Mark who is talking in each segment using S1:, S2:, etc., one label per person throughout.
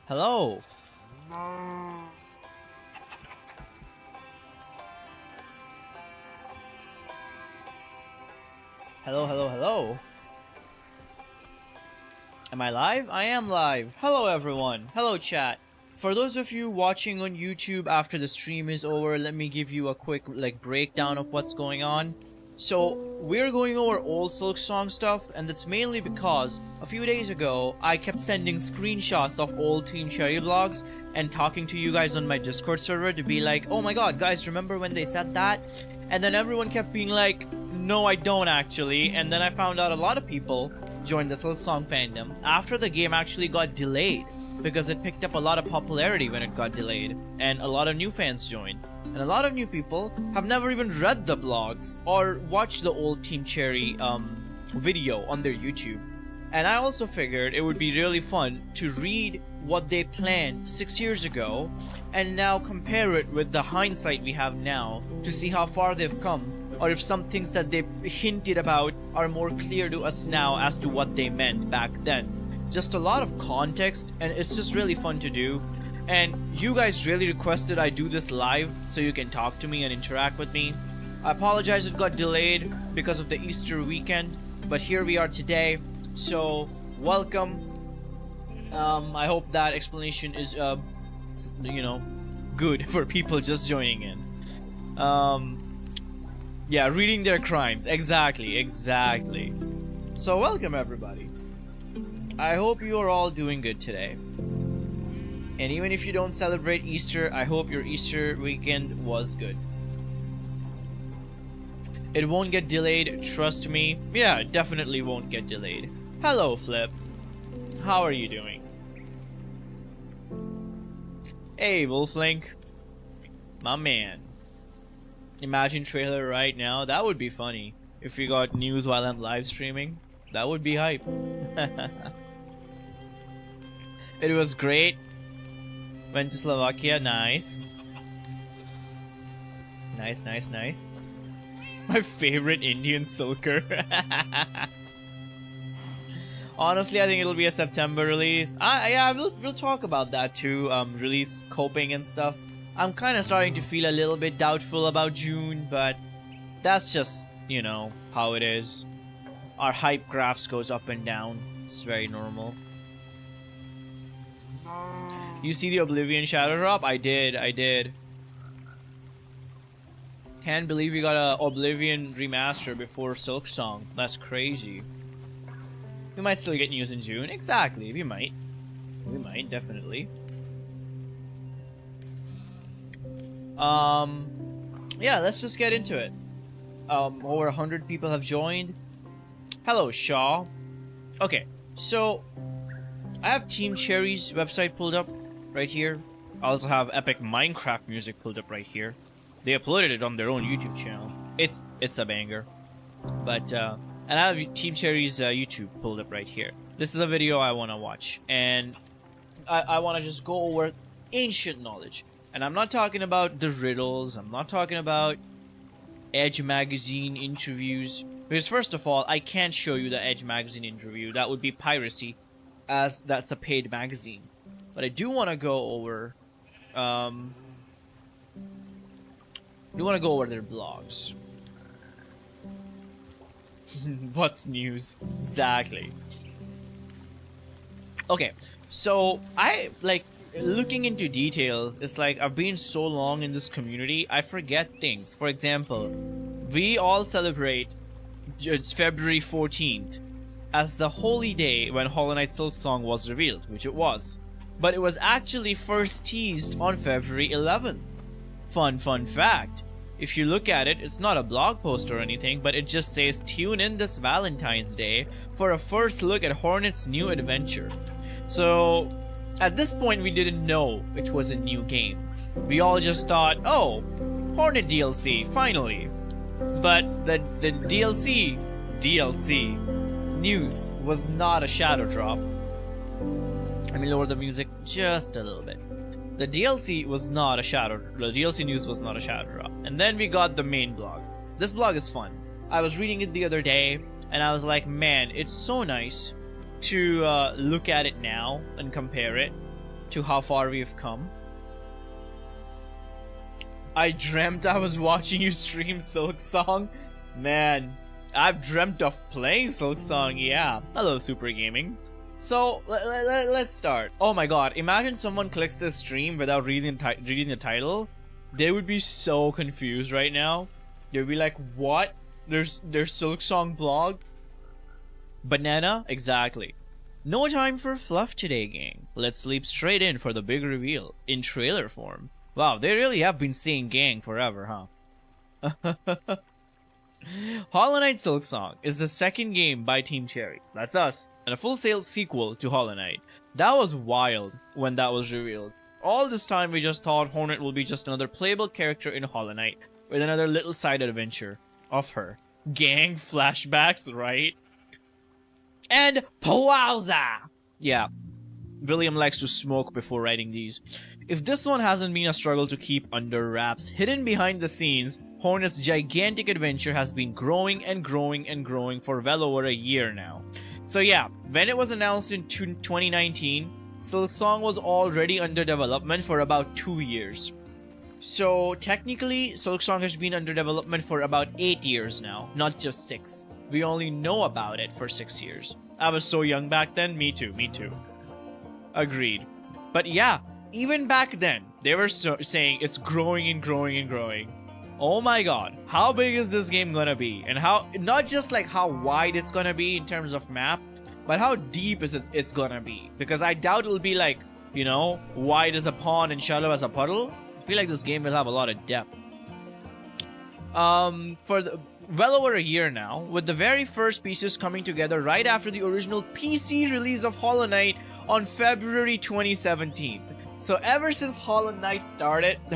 S1: Hello. Hello. Am I live? I am live. Hello everyone. Hello chat. For those of you watching on YouTube after the stream is over, let me give you a quick breakdown of what's going on. So we're going over old Silksong stuff, and that's mainly because a few days ago I kept sending screenshots of old Team Cherry vlogs and talking to you guys on my Discord server to be like, oh my god guys, remember when they said that? And then everyone kept being like, no I don't actually. And then I found out a lot of people joined the Silksong fandom after the game actually got delayed, because it picked up a lot of popularity when it got delayed, and a lot of new fans joined. And a lot of new people have never even read the blogs or watched the old Team Cherry video on their YouTube. And I also figured it would be really fun to read what they planned 6 years ago and now compare it with the hindsight we have now to see how far they've come, or if some things that they hinted about are more clear to us now as to what they meant back then. Just a lot of context, and it's just really fun to do. And you guys really requested I do this live so you can talk to me and interact with me. I apologize it got delayed because of the Easter weekend, but here we are today, so welcome. I hope that explanation is good for people just joining in. Yeah, reading their crimes. Exactly. So welcome everybody. I hope you are all doing good today. And even if you don't celebrate Easter, I hope your Easter weekend was good. It won't get delayed, trust me. Yeah, it definitely won't get delayed. Hello, Flip. How are you doing? Hey, Wolflink. My man. Imagine trailer right now. That would be funny. If we got news while I'm live streaming, that would be hype. It was great. Went to Slovakia. Nice. Nice. My favorite Indian silker. Honestly, I think it'll be a September release. Yeah, we'll talk about that too. Release coping and stuff. I'm kind of starting to feel a little bit doubtful about June, but that's just, how it is. Our hype graphs goes up and down. It's very normal. You see the Oblivion Shadow drop? I did. Can't believe we got a Oblivion remaster before Silksong. That's crazy. We might still get news in June. Exactly, we might. We might, definitely. Yeah, let's just get into it. Over 100 people have joined. Hello, Shaw. Okay, so I have Team Cherry's website pulled up right here. I also have Epic Minecraft music pulled up right here. They uploaded it on their own YouTube channel. It's a banger. But and I have Team Cherry's YouTube pulled up right here. This is a video I want to watch, and I want to just go over ancient knowledge. And I'm not talking about the riddles. I'm not talking about Edge magazine interviews, because first of all, I can't show you the Edge magazine interview. That would be piracy, as that's a paid magazine. But I do want to go over their blogs. What's news? Exactly. Okay, so I looking into details. It's like I've been so long in this community, I forget things. For example, we all celebrate February 14th as the holy day when Hollow Knight Silksong was revealed, which it was. But it was actually first teased on February 11th. Fun fact. If you look at it, it's not a blog post or anything, but it just says tune in this Valentine's Day for a first look at Hornet's new adventure. So at this point we didn't know it was a new game. We all just thought, oh, Hornet DLC, finally. But the DLC news was not a shadow drop. Let me lower the music just a little bit. The DLC was not a shadow. The DLC news was not a shadow drop. And then we got the main blog. This blog is fun. I was reading it the other day, and I was like, man, it's so nice to look at it now and compare it to how far we've come. I dreamt I was watching you stream Silksong. Man, I've dreamt of playing Silksong, yeah. Hello, Super Gaming. So, let's start. Oh my god, imagine someone clicks this stream without reading the title. They would be so confused right now. They'd be like, what? There's Silksong blog? Banana? Exactly. No time for fluff today, gang. Let's leap straight in for the big reveal, in trailer form. Wow, they really have been saying gang forever, huh? Hollow Knight Silksong is the second game by Team Cherry, that's us, and a full-scale sequel to Hollow Knight. That was wild when that was revealed. All this time we just thought Hornet will be just another playable character in Hollow Knight, with another little side adventure of her. Gang flashbacks, right? And Pawowza! Yeah, William likes to smoke before writing these. If this one hasn't been a struggle to keep under wraps, hidden behind the scenes, Hornet's gigantic adventure has been growing and growing and growing for well over a year now. So yeah, when it was announced in 2019, Silksong was already under development for about 2 years. So technically, Silksong has been under development for about 8 years now, not just 6. We only know about it for 6 years. I was so young back then, me too. Agreed. But yeah, even back then, they were saying it's growing and growing and growing. Oh my god, how big is this game gonna be? And how, not just like how wide it's gonna be in terms of map, but how deep is it's gonna be? Because I doubt it'll be like, you know, wide as a pond and shallow as a puddle. I feel like this game will have a lot of depth. Well over a year now, with the very first pieces coming together right after the original PC release of Hollow Knight on February 2017. So ever since Hollow Knight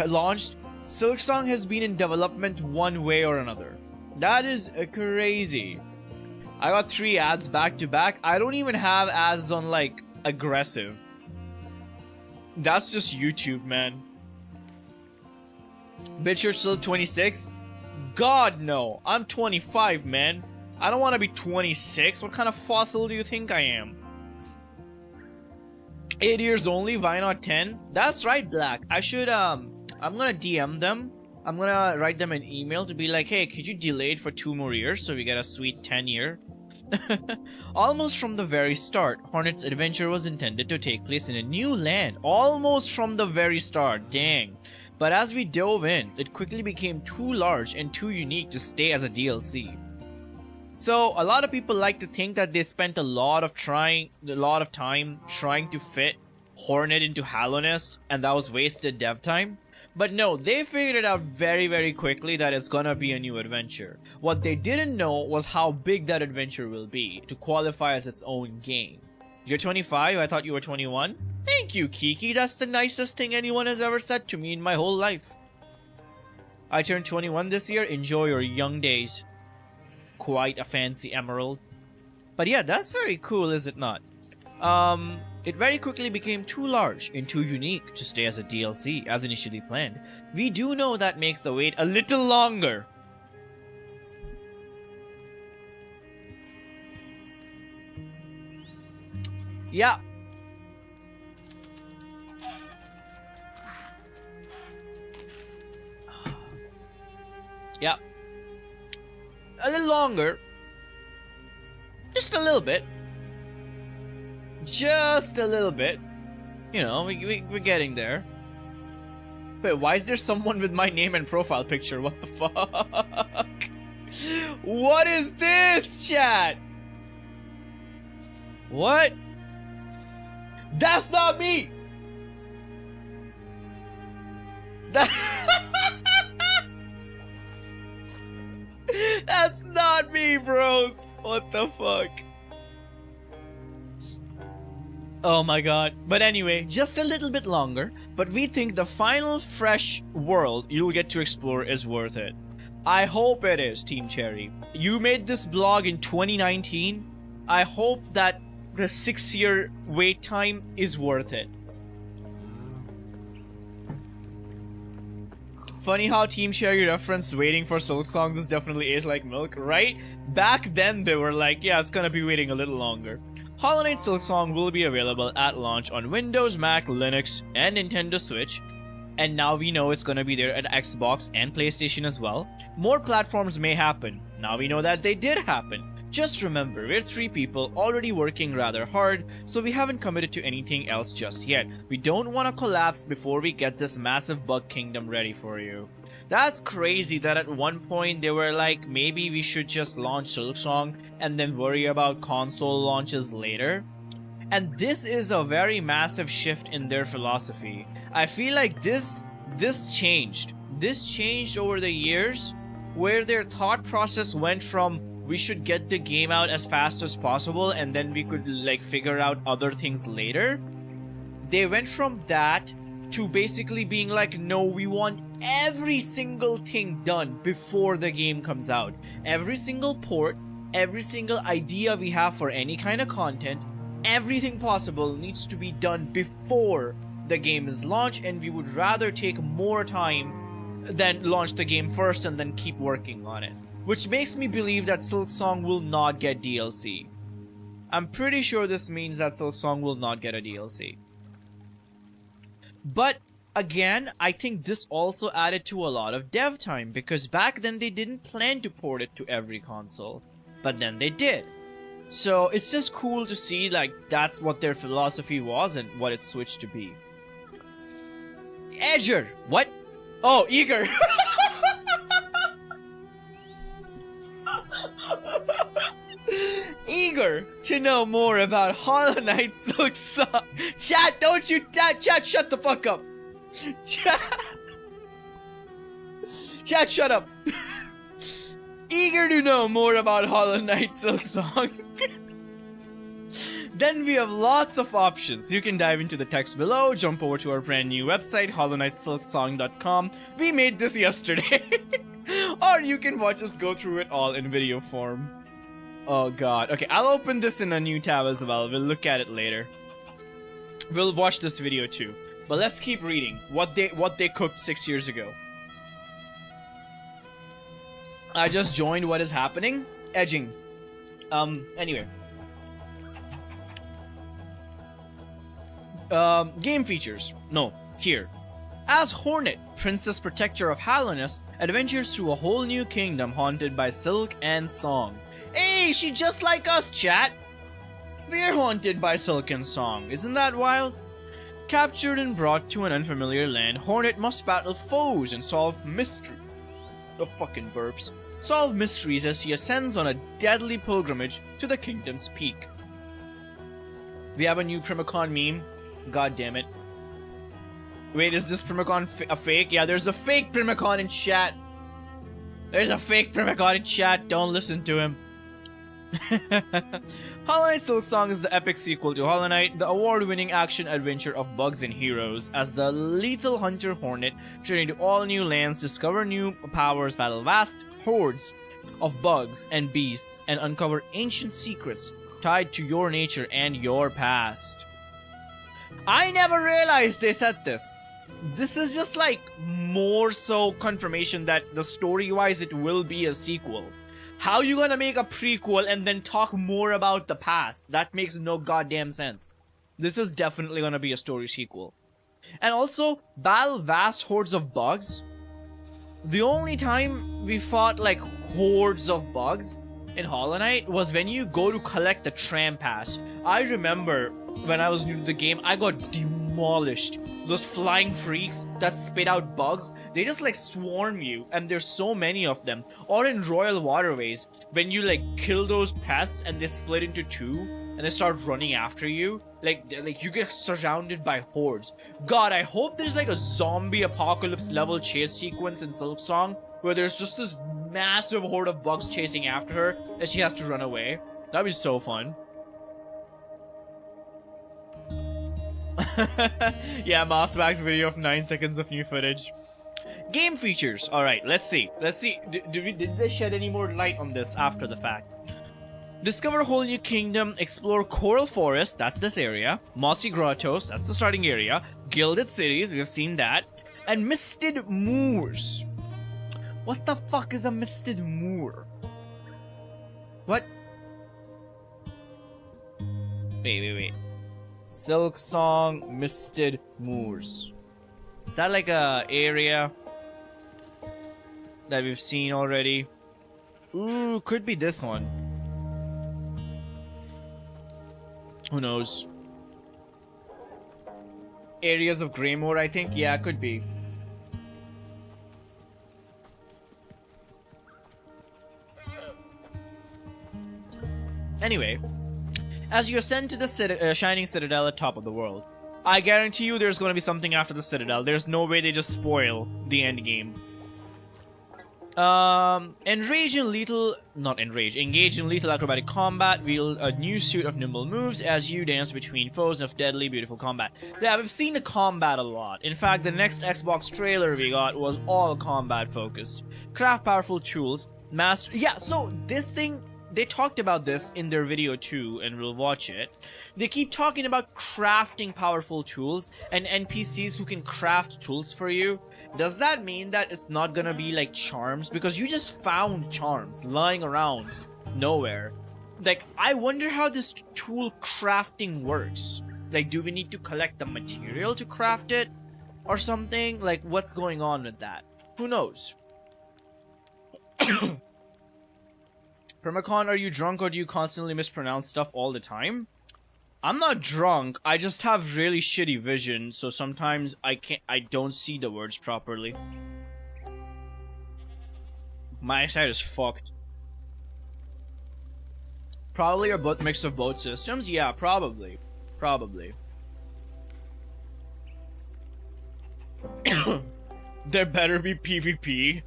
S1: launched, Silksong has been in development one way or another. That is crazy. I got 3 ads back to back. I don't even have ads on like aggressive. That's just YouTube, man. Bitch, you're still 26? God no, I'm 25, man. I don't want to be 26. What kind of fossil do you think I am? 8 years only, why not 10? That's right, Black. I should, I'm gonna DM them. I'm gonna write them an email to be like, hey, could you delay it for 2 more years so we get a sweet 10 year? Almost from the very start, Hornet's adventure was intended to take place in a new land. Almost from the very start, dang. But as we dove in, it quickly became too large and too unique to stay as a DLC. So a lot of people like to think that they spent a lot of time trying to fit Hornet into Hallownest, and that was wasted dev time. But no, they figured it out very, very quickly that it's gonna be a new adventure. What they didn't know was how big that adventure will be to qualify as its own game. You're 25? I thought you were 21? Thank you, Kiki. That's the nicest thing anyone has ever said to me in my whole life. I turned 21 this year. Enjoy your young days. Quite a fancy emerald. But yeah, that's very cool, is it not? It very quickly became too large and too unique to stay as a DLC as initially planned. We do know that makes the wait a little longer. Yeah. Yeah. A little longer. Just a little bit. Just a little bit. You know, we're getting there. Wait, why is there someone with my name and profile picture? What the fuck? What is this, chat? What? That's not me! That's not me, bros! What the fuck? Oh my god. But anyway, just a little bit longer, but we think the final fresh world you'll get to explore is worth it. I hope it is, Team Cherry. You made this blog in 2019. I hope that the 6-year wait time is worth it. Funny how Team Cherry referenced waiting for Silksong. This definitely is like milk, right? Back then they were like, yeah, it's gonna be waiting a little longer. Hollow Knight Silksong will be available at launch on Windows, Mac, Linux, and Nintendo Switch. And now we know it's gonna be there at Xbox and PlayStation as well. More platforms may happen. Now we know that they did happen. Just remember, we're 3 people already working rather hard, so we haven't committed to anything else just yet. We don't want to collapse before we get this massive bug kingdom ready for you. That's crazy that at one point they were like, maybe we should just launch Silksong and then worry about console launches later. And this is a very massive shift in their philosophy. I feel like this changed. This changed over the years, where their thought process went from we should get the game out as fast as possible and then we could like figure out other things later. They went from that to basically being like, no, we want every single thing done before the game comes out. Every single port, every single idea we have for any kind of content, everything possible needs to be done before the game is launched, and we would rather take more time than launch the game first and then keep working on it. Which makes me believe that Silksong will not get DLC. I'm pretty sure this means that Silksong will not get a DLC. But again, I think this also added to a lot of dev time, because back then they didn't plan to port it to every console, but then they did. So it's just cool to see like that's what their philosophy was and what it switched to be. Azure! What? Oh, eager! Eager to know more about Hollow Knight Silksong. Chat, don't you chat, shut the fuck up. Chat, shut up. Eager to know more about Hollow Knight Silksong. Then we have lots of options. You can dive into the text below, jump over to our brand new website, hollow-knight-silksong.com. We made this yesterday. Or you can watch us go through it all in video form. Oh god. Okay, I'll open this in a new tab as well. We'll look at it later. We'll watch this video too. But let's keep reading what they cooked 6 years ago. I just joined. What is happening? Edging. Anyway. Game features. No, here. As Hornet, Princess Protector of Hallownest, adventures through a whole new kingdom haunted by Silk and Song. Hey, she just like us, chat! We're haunted by Silk and Song, isn't that wild? Captured and brought to an unfamiliar land, Hornet must battle foes and solve mysteries. The fucking burps. Solve mysteries as she ascends on a deadly pilgrimage to the kingdom's peak. We have a new Primacon meme. God damn it. Wait, is this Primacon a fake? Yeah, there's a fake Primacon in chat. There's a fake Primacon in chat. Don't listen to him. Hollow Knight Silksong is the epic sequel to Hollow Knight, the award-winning action-adventure of bugs and heroes, as the lethal hunter Hornet journey to all new lands, discover new powers, battle vast hordes of bugs and beasts, and uncover ancient secrets tied to your nature and your past. I never realized they said this. This is just like more so confirmation that the story-wise it will be a sequel. How you gonna make a prequel and then talk more about the past? That makes no goddamn sense. This is definitely gonna be a story sequel. And also, battle vast hordes of bugs. The only time we fought like hordes of bugs in Hollow Knight was when you go to collect the tram pass. I remember when I was new to the game, I got demolished. Those flying freaks that spit out bugs, they just like swarm you, and there's so many of them. Or in Royal Waterways, when you like kill those pests and they split into two and they start running after you, like you get surrounded by hordes. God, I hope there's like a zombie apocalypse level chase sequence in Silksong where there's just this massive horde of bugs chasing after her and she has to run away. That'd be so fun. Yeah, Mossback's video of 9 seconds of new footage. Game features. Alright, let's see. Did they shed any more light on this after the fact? Discover a whole new kingdom, explore Coral Forest, that's this area, Mossy Grottos, that's the starting area, Gilded Cities, we've seen that, and misted moors. What the fuck is a misted moor? What? Wait. Silksong misted moors. Is that like a area that we've seen already? Ooh, could be this one. Who knows? Areas of Greymoor, I think? Yeah, could be. Anyway, as you ascend to the Shining Citadel at top of the world, I guarantee you there's gonna be something after the Citadel. There's no way they just spoil the end game. Engage in lethal acrobatic combat. Wield a new suit of nimble moves as you dance between foes of deadly beautiful combat. Yeah, we've seen the combat a lot. In fact, the next Xbox trailer we got was all combat focused. Craft powerful tools. Yeah, so this thing, they talked about this in their video too, and we'll watch it. They keep talking about crafting powerful tools and NPCs who can craft tools for you. Does that mean that it's not gonna be like charms? Because you just found charms lying around nowhere. Like, I wonder how this tool crafting works. Like, do we need to collect the material to craft it? Or something? Like, what's going on with that? Who knows? Primacon, are you drunk or do you constantly mispronounce stuff all the time? I'm not drunk, I just have really shitty vision, so sometimes I don't see the words properly. My eyesight is fucked. Probably a mix of both systems? Yeah, probably. Probably. There better be PvP.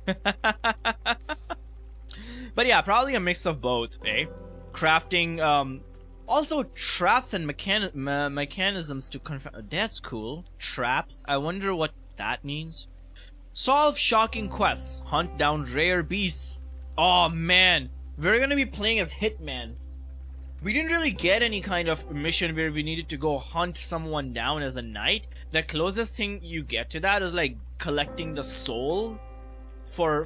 S1: But yeah, probably a mix of both, eh? Crafting, also traps and mechanisms to that's cool. Traps, I wonder what that means. Solve shocking quests. Hunt down rare beasts. Oh man, we're gonna be playing as Hitman. We didn't really get any kind of mission where we needed to go hunt someone down as a knight. The closest thing you get to that is like collecting the soul for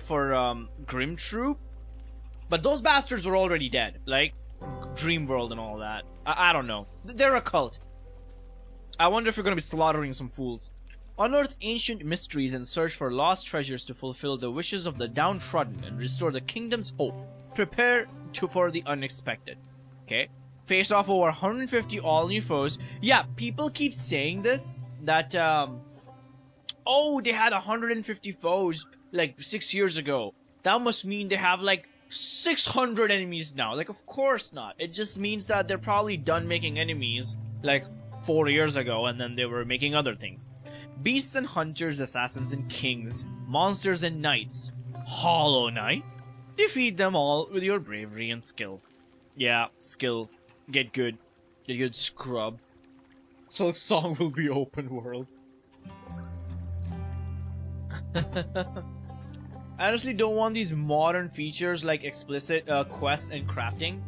S1: Grim Troop. But those bastards were already dead. Like, Dreamworld and all that. I don't know. They're a cult. I wonder if we're gonna be slaughtering some fools. Unearth ancient mysteries and search for lost treasures to fulfill the wishes of the downtrodden and restore the kingdom's hope. Prepare for the unexpected. Okay? Face off over 150 all-new foes. Yeah, people keep saying this. That, oh, they had 150 foes, like, 6 years ago. That must mean they have, like, 600 enemies now. Like, of course not. It just means that they're probably done making enemies like 4 years ago and then they were making other things. Beasts and hunters, assassins and kings, monsters and knights. Hollow Knight? Defeat them all with your bravery and skill. Yeah, skill. Get good. Get good, scrub. Silksong will be open world. I honestly don't want these modern features like explicit quests and crafting.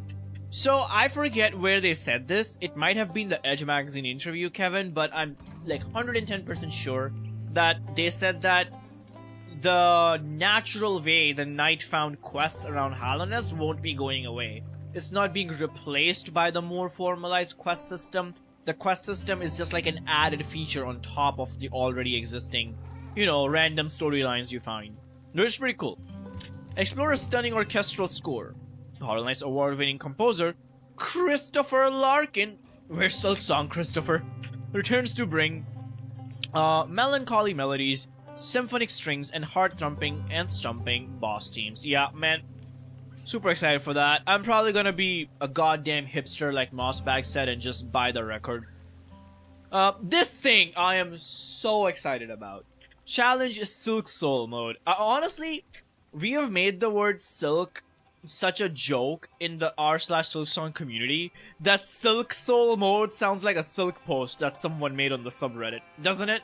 S1: So I forget where they said this. It might have been the Edge magazine interview, Kevin, but I'm like 110% sure that they said that the natural way the knight found quests around Hallownest won't be going away. It's not being replaced by the more formalized quest system. The quest system is just like an added feature on top of the already existing, you know, random storylines you find. Which is pretty cool. Explore a stunning orchestral score. Hollow Knight's award-winning composer, Christopher Larkin, where's Silksong Christopher, returns to bring melancholy melodies, symphonic strings, and heart-thumping and stumping boss teams. Yeah, man, super excited for that. I'm probably gonna be a goddamn hipster like Mossbag said and just buy the record. This thing I am so excited about. Challenge is Silk Soul mode. Honestly, we have made the word silk such a joke in the r/Silksong community that Silk Soul mode sounds like a silk post that someone made on the subreddit, doesn't it?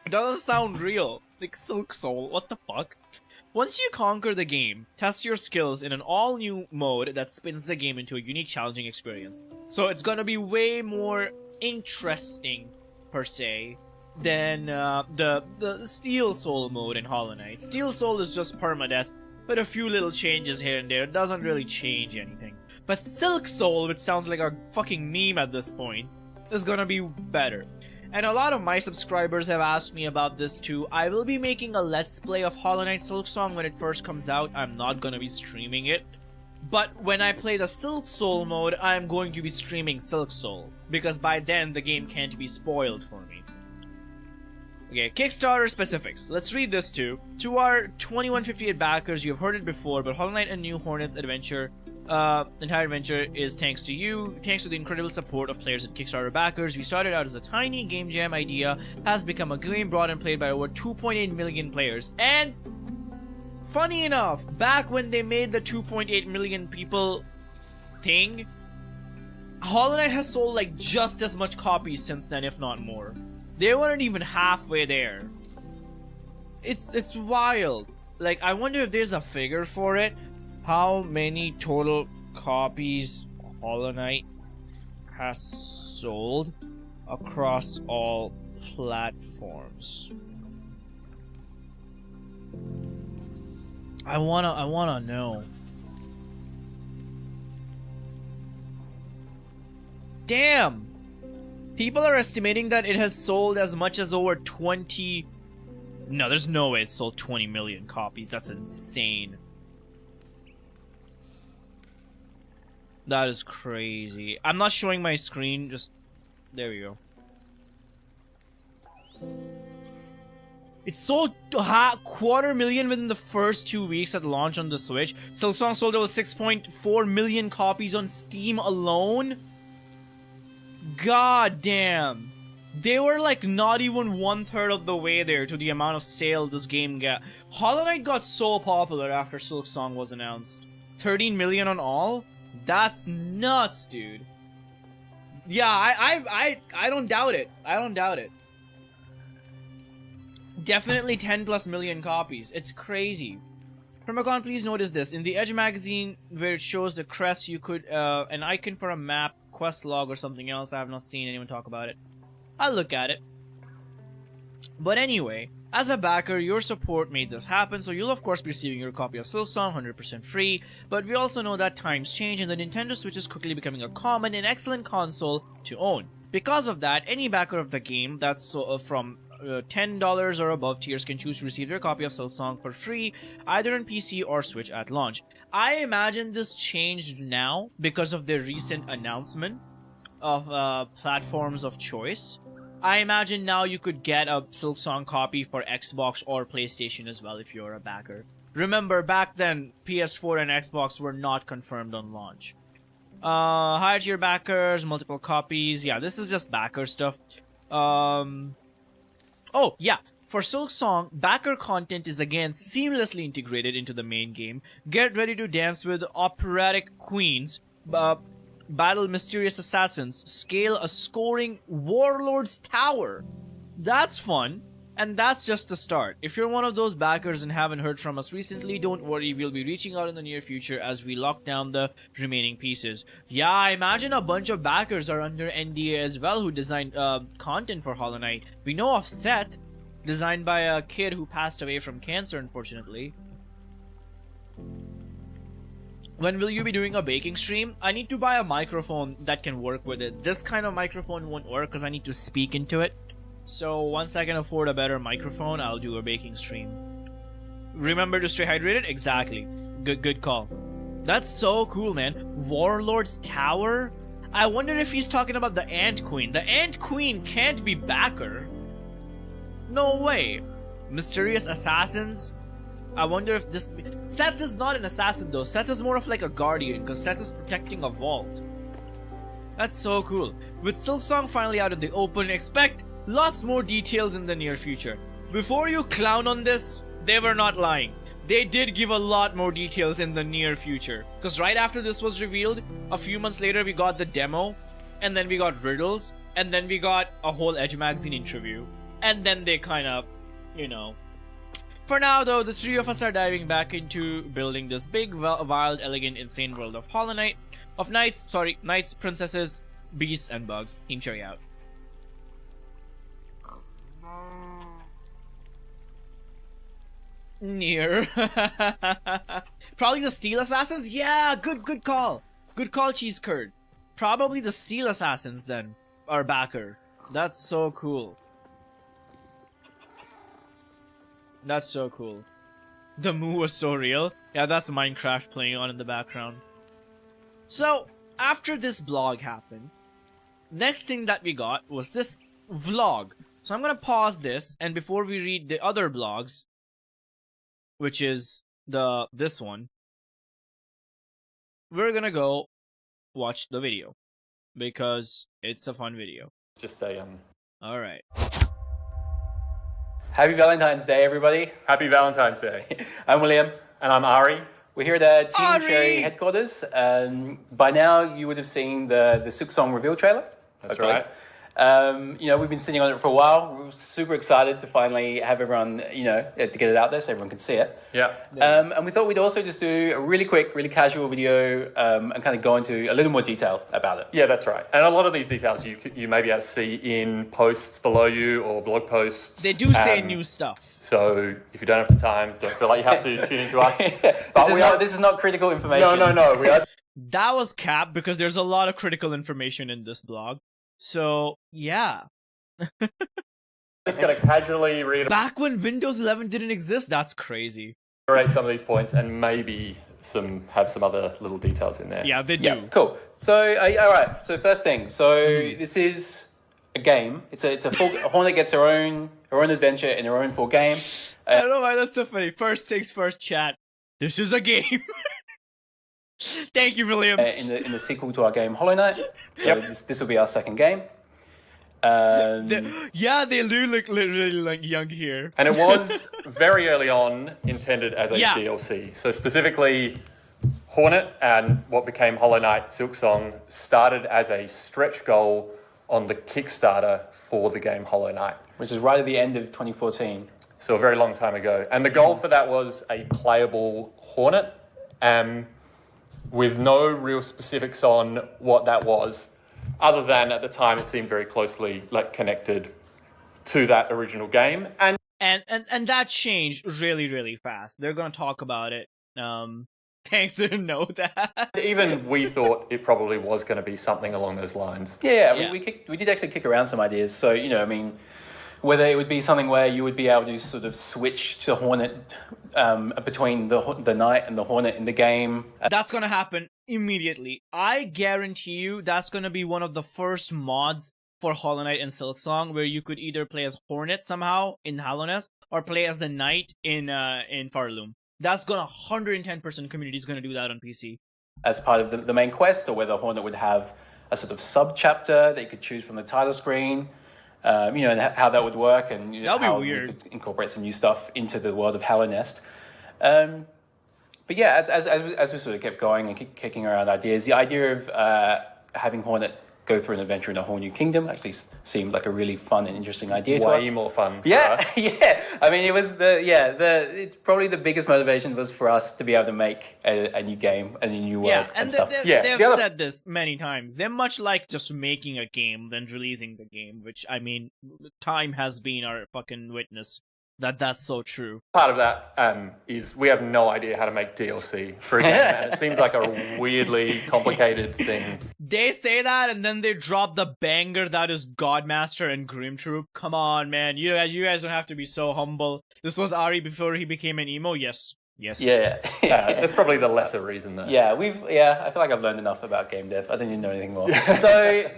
S1: It doesn't sound real. Like Silk Soul, what the fuck? Once you conquer the game, test your skills in an all-new mode that spins the game into a unique, challenging experience. So it's gonna be way more interesting per se than the Steel Soul mode in Hollow Knight. Steel Soul is just permadeath, but a few little changes here and there. It doesn't really change anything. But Silk Soul, which sounds like a fucking meme at this point, is gonna be better. And a lot of my subscribers have asked me about this too. I will be making a Let's Play of Hollow Knight Silksong when it first comes out. I'm not gonna be streaming it. But when I play the Silk Soul mode, I'm going to be streaming Silk Soul. Because by then, the game can't be spoiled for me. Okay, Kickstarter specifics. Let's read this too. To our 2158 backers, you have heard it before, but Hollow Knight and New Hornets adventure, entire adventure is thanks to you. Thanks to the incredible support of players and Kickstarter backers. We started out as a tiny game jam idea, has become a game brought and played by over 2.8 million players. And funny enough, back when they made the 2.8 million people thing, Hollow Knight has sold like just as much copies since then, if not more. They weren't even halfway there. It's wild. Like, I wonder if there's a figure for it. How many total copies Hollow Knight has sold across all platforms? I wanna know. Damn! People are estimating that it has sold as much as over 20... No, there's no way it sold 20 million copies. That's insane. That is crazy. I'm not showing my screen, just... There we go. It sold a quarter million within the first 2 weeks at launch on the Switch. Silksong sold over 6.4 million copies on Steam alone. God damn. They were like not even 1/3 of the way there to the amount of sale this game got. Hollow Knight got so popular after Silksong was announced. 13 million on all? That's nuts, dude. Yeah, I don't doubt it. I don't doubt it. Definitely 10 plus million copies. It's crazy. Primacon, please notice this. In the Edge magazine, where it shows the crest, you could, an icon for a map, quest log, or something else. I have not seen anyone talk about it. I'll look at it. But anyway, as a backer, your support made this happen, so you'll of course be receiving your copy of Silksong 100% free, but we also know that times change and the Nintendo Switch is quickly becoming a common and excellent console to own. Because of that, any backer of the game that's from $10 or above tiers can choose to receive their copy of Silksong for free, either on PC or Switch at launch. I imagine this changed now because of the recent announcement of platforms of choice. I imagine now you could get a Silksong copy for Xbox or PlayStation as well if you're a backer. Remember, back then, PS4 and Xbox were not confirmed on launch. Higher tier backers, multiple copies. Yeah, this is just backer stuff. Oh, yeah. For Silksong, backer content is again seamlessly integrated into the main game. Get ready to dance with operatic queens, battle mysterious assassins, scale a scoring warlord's tower. That's fun, and that's just the start. If you're one of those backers and haven't heard from us recently, don't worry, we'll be reaching out in the near future as we lock down the remaining pieces. Yeah, I imagine a bunch of backers are under NDA as well who designed content for Hollow Knight. We know of Seth, designed by a kid who passed away from cancer, unfortunately. When will you be doing a baking stream? I need to buy a microphone that can work with it. This kind of microphone won't work because I need to speak into it. So once I can afford a better microphone, I'll do a baking stream. Remember to stay hydrated? Exactly. Good call. That's so cool, man. Warlord's Tower? I wonder if he's talking about the Ant Queen. The Ant Queen can't be backer. No way. Mysterious assassins? I wonder if this... Seth is not an assassin though. Seth is more of like a guardian because Seth is protecting a vault. That's so cool. With Silksong finally out in the open, expect lots more details in the near future. Before you clown on this, they were not lying. They did give a lot more details in the near future. Because right after this was revealed, a few months later we got the demo, and then we got riddles, and then we got a whole Edge magazine interview. And then they kind of, you know... For now though, the three of us are diving back into building this big, wild, elegant, insane world of Hollow Knight. Of knights, princesses, beasts, and bugs. Team, check it out. Near. Probably the Steel Assassins? Yeah, good call. Good call, Cheese Curd. Probably the Steel Assassins then are backer. That's so cool. That's so cool. The moo was so real. Yeah, that's Minecraft playing on in the background. So, after this vlog happened, next thing that we got was this vlog. So I'm gonna pause this, and before we read the other blogs, which is this one, we're gonna go watch the video because it's a fun video.
S2: Just a
S1: All right.
S2: Happy Valentine's Day, everybody.
S3: Happy Valentine's Day.
S2: I'm William.
S3: And I'm Ari.
S2: We're here at Team
S1: Ari!
S2: Cherry headquarters. By now, you would have seen the Silksong reveal trailer.
S3: That's
S2: hopefully.
S3: right.
S2: We've been sitting on it for a while. We're super excited to finally have everyone, to get it out there so everyone can see it.
S3: Yeah.
S2: And we thought we'd also just do a really quick, really casual video and kind of go into a little more detail about it.
S3: Yeah, that's right. And a lot of these details you may be able to see in posts below you or blog posts.
S1: They do say new stuff.
S3: So if you don't have the time, don't feel like you have to tune into us.
S2: This is not critical information.
S3: No. We are.
S1: That was cap because there's a lot of critical information in this blog. So, yeah.
S3: Just going to casually
S1: Back when Windows 11 didn't exist, that's crazy.
S3: reiterate some of these points and maybe have some other little details in there.
S1: Yeah, they do.
S2: Yeah, cool. So, all right. So, first thing. So, this is a game. It's a full. Hornet gets her own adventure in her own full game.
S1: I don't know why that's so funny. First things first, chat. This is a game. Thank you, William.
S2: In the sequel to our game Hollow Knight. So this will be our second game.
S1: They do look literally young here.
S3: And it was very early on intended as a
S1: Yeah.
S3: DLC. So specifically, Hornet and what became Hollow Knight Silksong started as a stretch goal on the Kickstarter for the game Hollow Knight.
S2: Which is right at the end of 2014.
S3: So a very long time ago. And the goal for that was a playable Hornet, with no real specifics on what that was, other than at the time it seemed very closely connected to that original game. And
S1: that changed really, really fast. They're gonna talk about it. Tanks didn't know that.
S3: even we thought it probably was going to be something along those lines.
S2: Yeah. We did actually kick around some ideas. So, whether it would be something where you would be able to sort of switch to Hornet between the Knight and the Hornet in the game.
S1: That's gonna happen immediately. I guarantee you that's gonna be one of the first mods for Hollow Knight and Silksong, where you could either play as Hornet somehow in Hallownest or play as the Knight in Farloom. That's gonna 110% community is gonna do that on PC.
S2: As part of the main quest, or whether Hornet would have a sort of sub-chapter that you could choose from the title screen. And how that would work, and
S1: That'd be
S2: how
S1: weird.
S2: we could incorporate some new stuff into the world of Hallownest. But yeah, as we sort of kept going and kicking around ideas, the idea of having Hornet go through an adventure in a whole new kingdom actually seemed like a really fun and interesting idea to us.
S3: Way more fun.
S2: Yeah, yeah. I mean, it was it's probably the biggest motivation was for us to be able to make a new game and a new world and stuff.
S1: They've said this many times. They're much like just making a game than releasing the game, which, I mean, time has been our fucking witness that that's so true.
S3: Part of that is we have no idea how to make DLC for a game, and it seems like a weirdly complicated thing.
S1: They say that, and then they drop the banger that is Godmaster and Grim Troop. Come on, man. You guys don't have to be so humble. This was Ari before he became an emo. Yes.
S2: Yeah.
S3: That's probably the lesser reason, though.
S2: Yeah, I feel like I've learned enough about game dev. I didn't even know anything more. So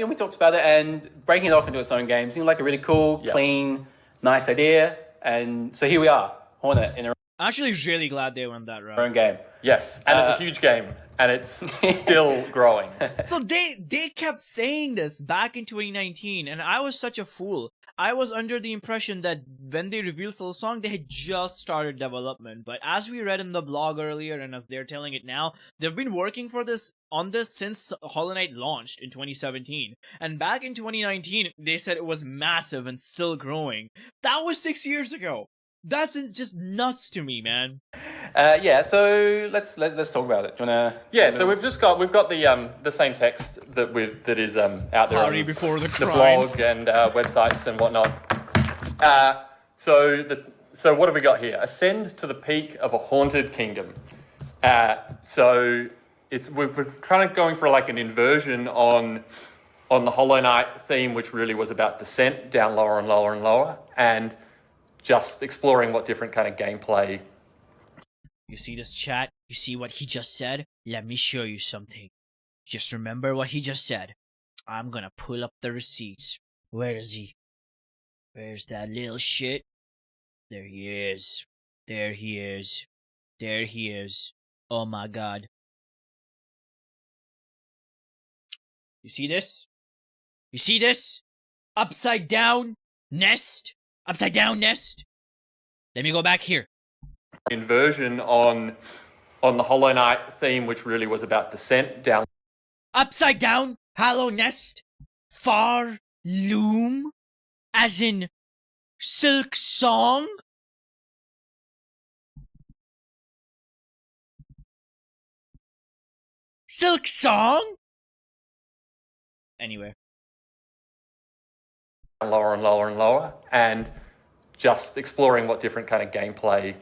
S2: we talked about it, and breaking it off into its own game seemed like a really cool, clean, nice idea. And so here we are, Hornet in our
S1: Actually, really glad they went that route.
S2: own game.
S3: Yes, and it's a huge game, and it's still growing.
S1: So they kept saying this back in 2019, and I was such a fool. I was under the impression that when they revealed Silksong, they had just started development. But as we read in the blog earlier, and as they're telling it now, they've been working on this since Hollow Knight launched in 2017. And back in 2019, they said it was massive and still growing. That was 6 years ago. That's just nuts to me, man.
S2: So let's talk about it. Do you wanna?
S3: So we've got the same text that is out there
S1: Party
S3: on
S1: before the
S3: the
S1: crimes.
S3: blog and websites and whatnot. So So what have we got here? Ascend to the peak of a haunted kingdom. So we're kind of going for like an inversion on the Hollow Knight theme, which really was about descent down lower and lower and lower, and just exploring what different kind of gameplay.
S1: You see this, chat? You see what he just said? Let me show you something. Just remember what he just said. I'm gonna pull up the receipts. Where is he? Where's that little shit? There he is. There he is. There he is. Oh my god. You see this? You see this? Upside down nest? Upside down nest? Let me go back here.
S3: Inversion on the Hollow Knight theme, which really was about descent down.
S1: Upside down, hollow nest, far loom, as in Silksong. Silksong? Anyway.
S3: Lower and lower and lower, and just exploring what different kind of gameplay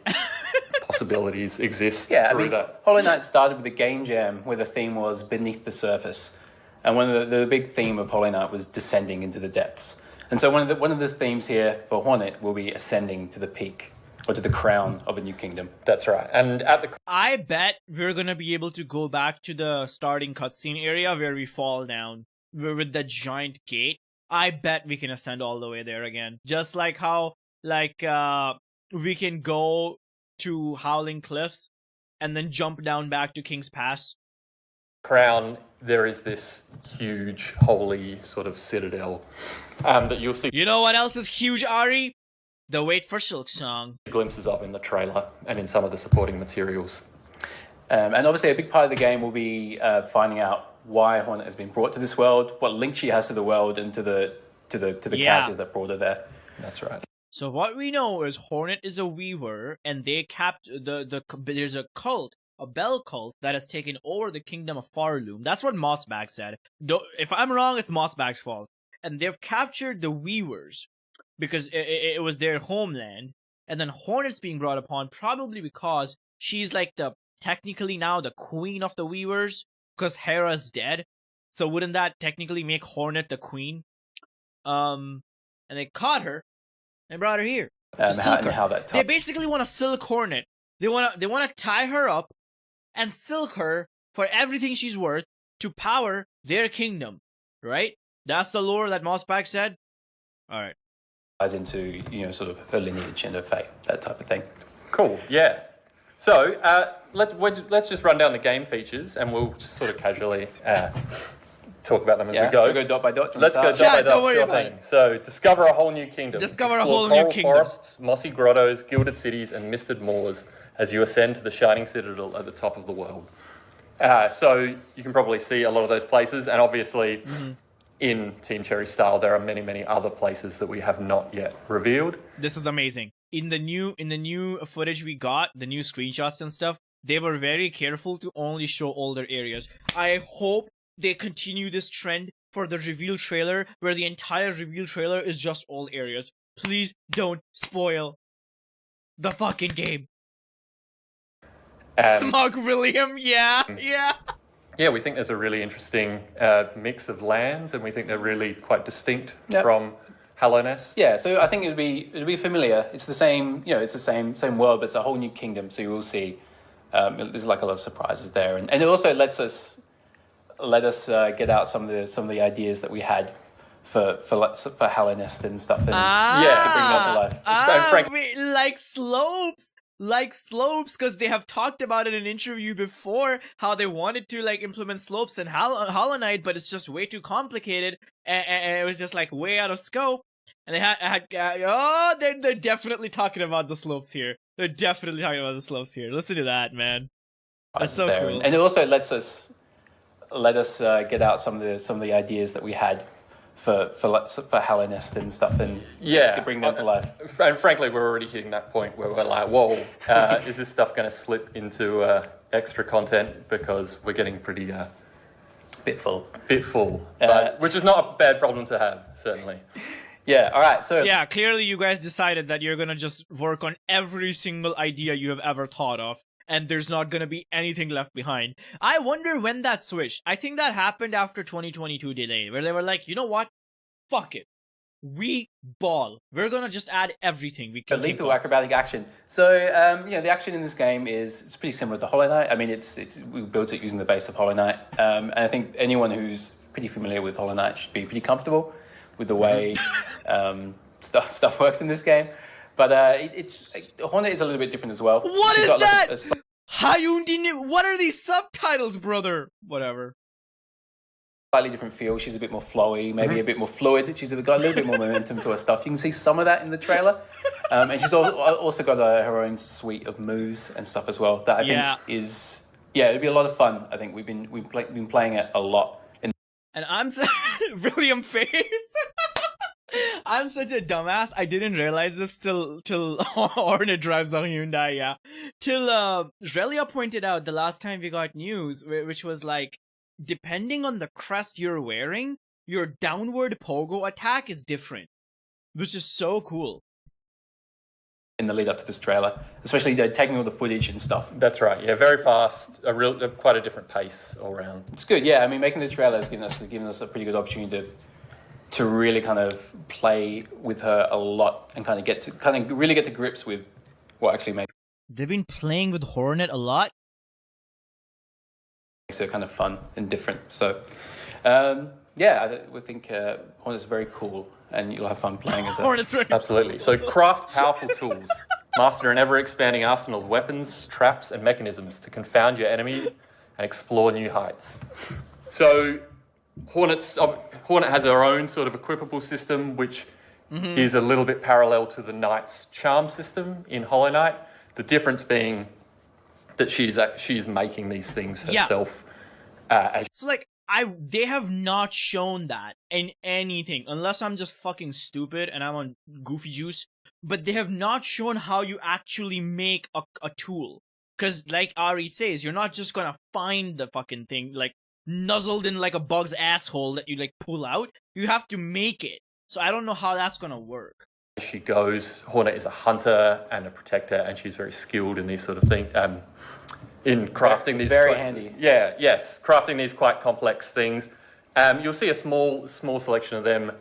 S3: possibilities exist through that.
S2: Hollow Knight started with a game jam where the theme was beneath the surface, and one of the big theme of Hollow Knight was descending into the depths. And so one of the themes here for Hornet will be ascending to the peak or to the crown of a new kingdom.
S3: That's right. And at the
S1: I bet we're gonna be able to go back to the starting cutscene area where we fall down with the giant gate. I bet we can ascend all the way there again. Just like how, we can go to Howling Cliffs and then jump down back to King's Pass.
S3: crown, there is this huge, holy sort of citadel that you'll see
S1: You know what else is huge, Ari? The wait for Silksong.
S3: glimpses of in the trailer and in some of the supporting materials.
S2: And obviously a big part of the game will be finding out why Hornet has been brought to this world, what link she has to the world and to the characters that brought her there.
S3: That's right.
S1: So what we know is Hornet is a weaver, and they there's a cult, a bell cult, that has taken over the kingdom of Farloom. That's what Mossbag said. If I'm wrong, it's Mossbag's fault. And they've captured the weavers because it was their homeland. And then Hornet's being brought upon probably because she's like technically now the queen of the weavers because Hera's dead. So wouldn't that technically make Hornet the queen? And they caught her and brought her here. They basically want to silk Hornet. They want to tie her up and silk her for everything she's worth to power their kingdom, right? That's the lore that Mossbag said. All right.
S2: Ties into sort of her lineage and her fate, that type of thing.
S3: Cool. Yeah. So let's just run down the game features and we'll just sort of casually talk about them as we go.
S2: We'll go dot by dot.
S3: Let's go dot by dot. Sure thing. So discover a whole new kingdom.
S1: Discover a
S3: Explore
S1: whole new
S3: coral
S1: kingdom.
S3: Forests, mossy grottos, gilded cities, and misted moors as you ascend to the shining citadel at the top of the world. So you can probably see a lot of those places, and obviously in Team Cherry style, there are many, many other places that we have not yet revealed.
S1: This is amazing. In the new footage we got, the new screenshots and stuff, they were very careful to only show older areas. I hope they continue this trend for the reveal trailer, where the entire reveal trailer is just old areas. Please don't spoil the fucking game. Smug William, yeah.
S3: Yeah, we think there's a really interesting mix of lands, and we think they're really quite distinct from Hallownest.
S2: Yeah, so I think it'd be familiar. It's the same, it's the same world, but it's a whole new kingdom. So you will see there's like a lot of surprises there, and it also let us get out some of the ideas that we had for Hallownest and stuff, and bring that to life.
S3: And frankly,
S1: like slopes, because they have talked about it in an interview before how they wanted to implement slopes in Hollow Knight, but it's just way too complicated, and it was just way out of scope. And they're definitely talking about the slopes here. They're definitely talking about the slopes here. Listen to that, man. That's so cool.
S2: And it also let us get out some of the ideas that we had for Hallownest and stuff, and to bring them to life.
S3: And frankly, we're already hitting that point where we're like, whoa, is this stuff going to slip into extra content, because we're getting pretty
S2: bit full.
S3: But, which is not a bad problem to have, certainly.
S2: Yeah, all right. So
S1: Yeah, clearly you guys decided that you're gonna just work on every single idea you have ever thought of, and there's not gonna be anything left behind. I wonder when that switched. I think that happened after 2022 delay, where they were like, you know what? Fuck it. We ball. We're gonna just add everything we can think
S2: lethal
S1: of.
S2: acrobatic action. So the action in this game it's pretty similar to Hollow Knight. I mean, we built it using the base of Hollow Knight, and I think anyone who's pretty familiar with Hollow Knight should be pretty comfortable with the way stuff works in this game. But Hornet is a little bit different as well.
S1: What
S2: She's
S1: is
S2: got, like,
S1: that?
S2: a
S1: What are these subtitles, brother? Whatever.
S2: slightly different feel. She's a bit more flowy, maybe a bit more fluid. She's got a little bit more momentum to her stuff. You can see some of that in the trailer. And she's also got her own suite of moves and stuff as well. That I think is it'd be a lot of fun. I think we've been playing it a lot.
S1: And I'm William Face. I'm such a dumbass. I didn't realize this till Hornet drives a Hyundai. Yeah, till Relia pointed out the last time we got news, which was like, depending on the crest you're wearing, your downward pogo attack is different, which is so cool.
S2: In the lead up to this trailer, especially taking all the footage and stuff.
S3: That's right. Yeah, very fast. Quite a different pace all around.
S2: It's good. Yeah, I mean, making the trailer has given us a pretty good opportunity to really kind of play with her a lot and kind of really get to grips with what actually makes.
S1: They've been playing with Hornet a lot.
S2: Makes it kind of fun and different. So, I think Hornet's very cool, and you'll have fun playing as
S1: Hornet's very
S3: Absolutely. So craft powerful tools, master an ever-expanding arsenal of weapons, traps, and mechanisms to confound your enemies and explore new heights. So Hornet has her own sort of equipable system, which is a little bit parallel to the Knight's charm system in Hollow Knight. The difference being that she's making these things herself.
S1: So like they have not shown that in anything, unless I'm just fucking stupid and I'm on goofy juice. But they have not shown how you actually make a tool. Because like Ari says, you're not just gonna find the fucking thing like nuzzled in like a bug's asshole that you like pull out. You have to make it. So I don't know how that's gonna work.
S3: As she goes, Hornet is a hunter and a protector, and she's very skilled in these sort of things. In crafting these
S2: handy.
S3: Yeah, yes, crafting these quite complex things. You'll see a small selection of them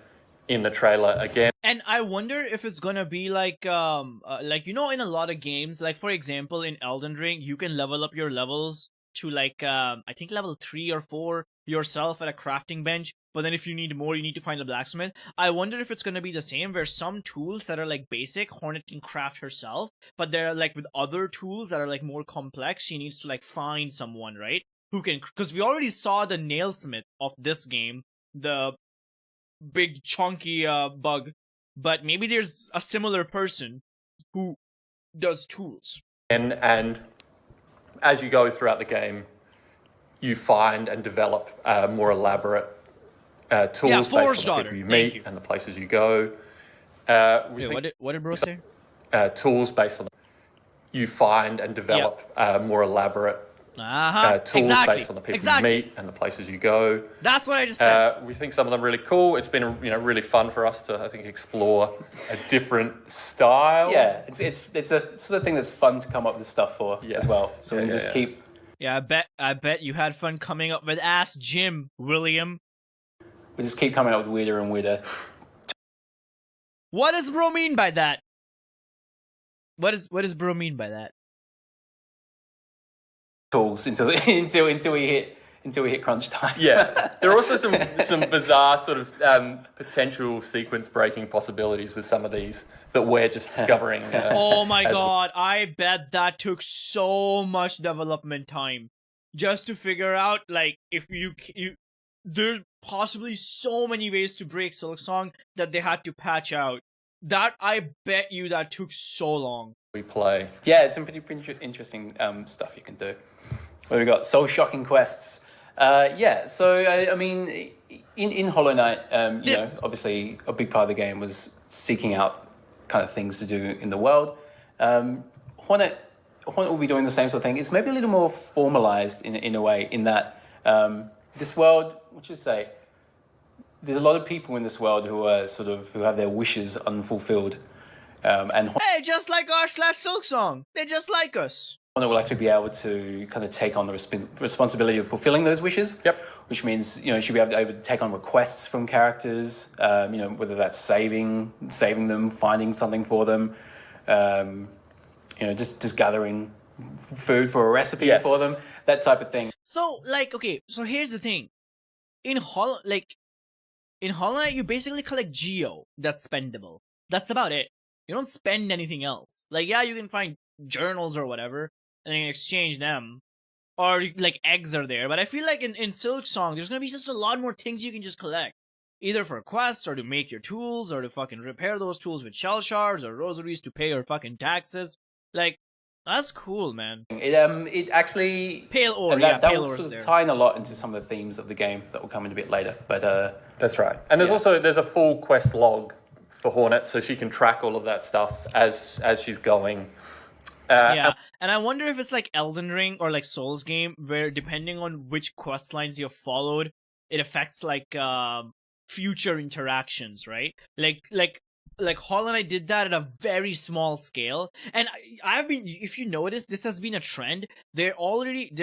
S3: in the trailer again.
S1: And I wonder if it's gonna be like in a lot of games, like for example in Elden Ring, you can level up your levels to like I think level 3 or 4 yourself at a crafting bench. But then if you need more, you need to find a blacksmith. I wonder if it's going to be the same, where some tools that are like basic, Hornet can craft herself, but they're like with other tools that are like more complex, she needs to like find someone, right? Who can, because we already saw the nailsmith of this game, the big chunky bug, but maybe there's a similar person who does tools.
S3: And as you go throughout the game, you find and develop more elaborate tools based on the people you meet and the places you go.
S1: What did bro say?
S3: Tools based on you find and develop more elaborate tools based on the people you meet and the places you go.
S1: That's what I just said.
S3: We think some of them really cool. It's been really fun for us to, I think, explore a different style.
S2: Yeah, it's a sort of thing that's fun to come up with stuff for as well. So we just keep.
S1: Yeah, I bet you had fun coming up with Ask Jim, William.
S2: We just keep coming up with weirder and weirder.
S1: What does bro mean by that? What does bro mean by that?
S2: Tools until we hit crunch time.
S3: Yeah, there are also some bizarre sort of potential sequence breaking possibilities with some of these that we're just discovering.
S1: Oh my god, I bet that took so much development time just to figure out like if you there's possibly so many ways to break Silksong that they had to patch out. That I bet you that took so long.
S3: We play.
S2: Yeah, it's some pretty interesting stuff you can do. What we got? Soul shocking quests. So I mean, in Hollow Knight, obviously a big part of the game was seeking out kind of things to do in the world. Hornet will be doing the same sort of thing. It's maybe a little more formalized in a way, in that this world, what should I say, there's a lot of people in this world who are who have their wishes unfulfilled, and
S1: Hey, just like r/Silksong. They're just like us.
S2: Honor will actually be able to kind of take on the responsibility of fulfilling those wishes.
S3: Yep.
S2: Which means she'll be able to take on requests from characters. Whether that's saving them, finding something for them, just gathering food for a recipe for them, that type of thing.
S1: So, so here's the thing. In Hollow Knight, you basically collect geo that's spendable. That's about it. You don't spend anything else. You can find journals or whatever, and then exchange them. Or, eggs are there. But I feel like in Silksong, there's gonna be just a lot more things you can just collect. Either for quests, or to make your tools, or to fucking repair those tools with shell shards, or rosaries to pay your fucking taxes. That's cool, man.
S2: It actually
S1: Pale ore,
S2: and that
S1: Pale
S2: will
S1: ore's
S2: sort
S1: there.
S2: of tie in a lot into some of the themes of the game that will come in a bit later. But
S3: That's right. And there's there's a full quest log for Hornet, so she can track all of that stuff as she's going.
S1: And I wonder if it's like Elden Ring or like Souls game, where depending on which quest lines you've followed, it affects future interactions, right? Like Hollow Knight did that at a very small scale, and if you notice, this has been a trend. They're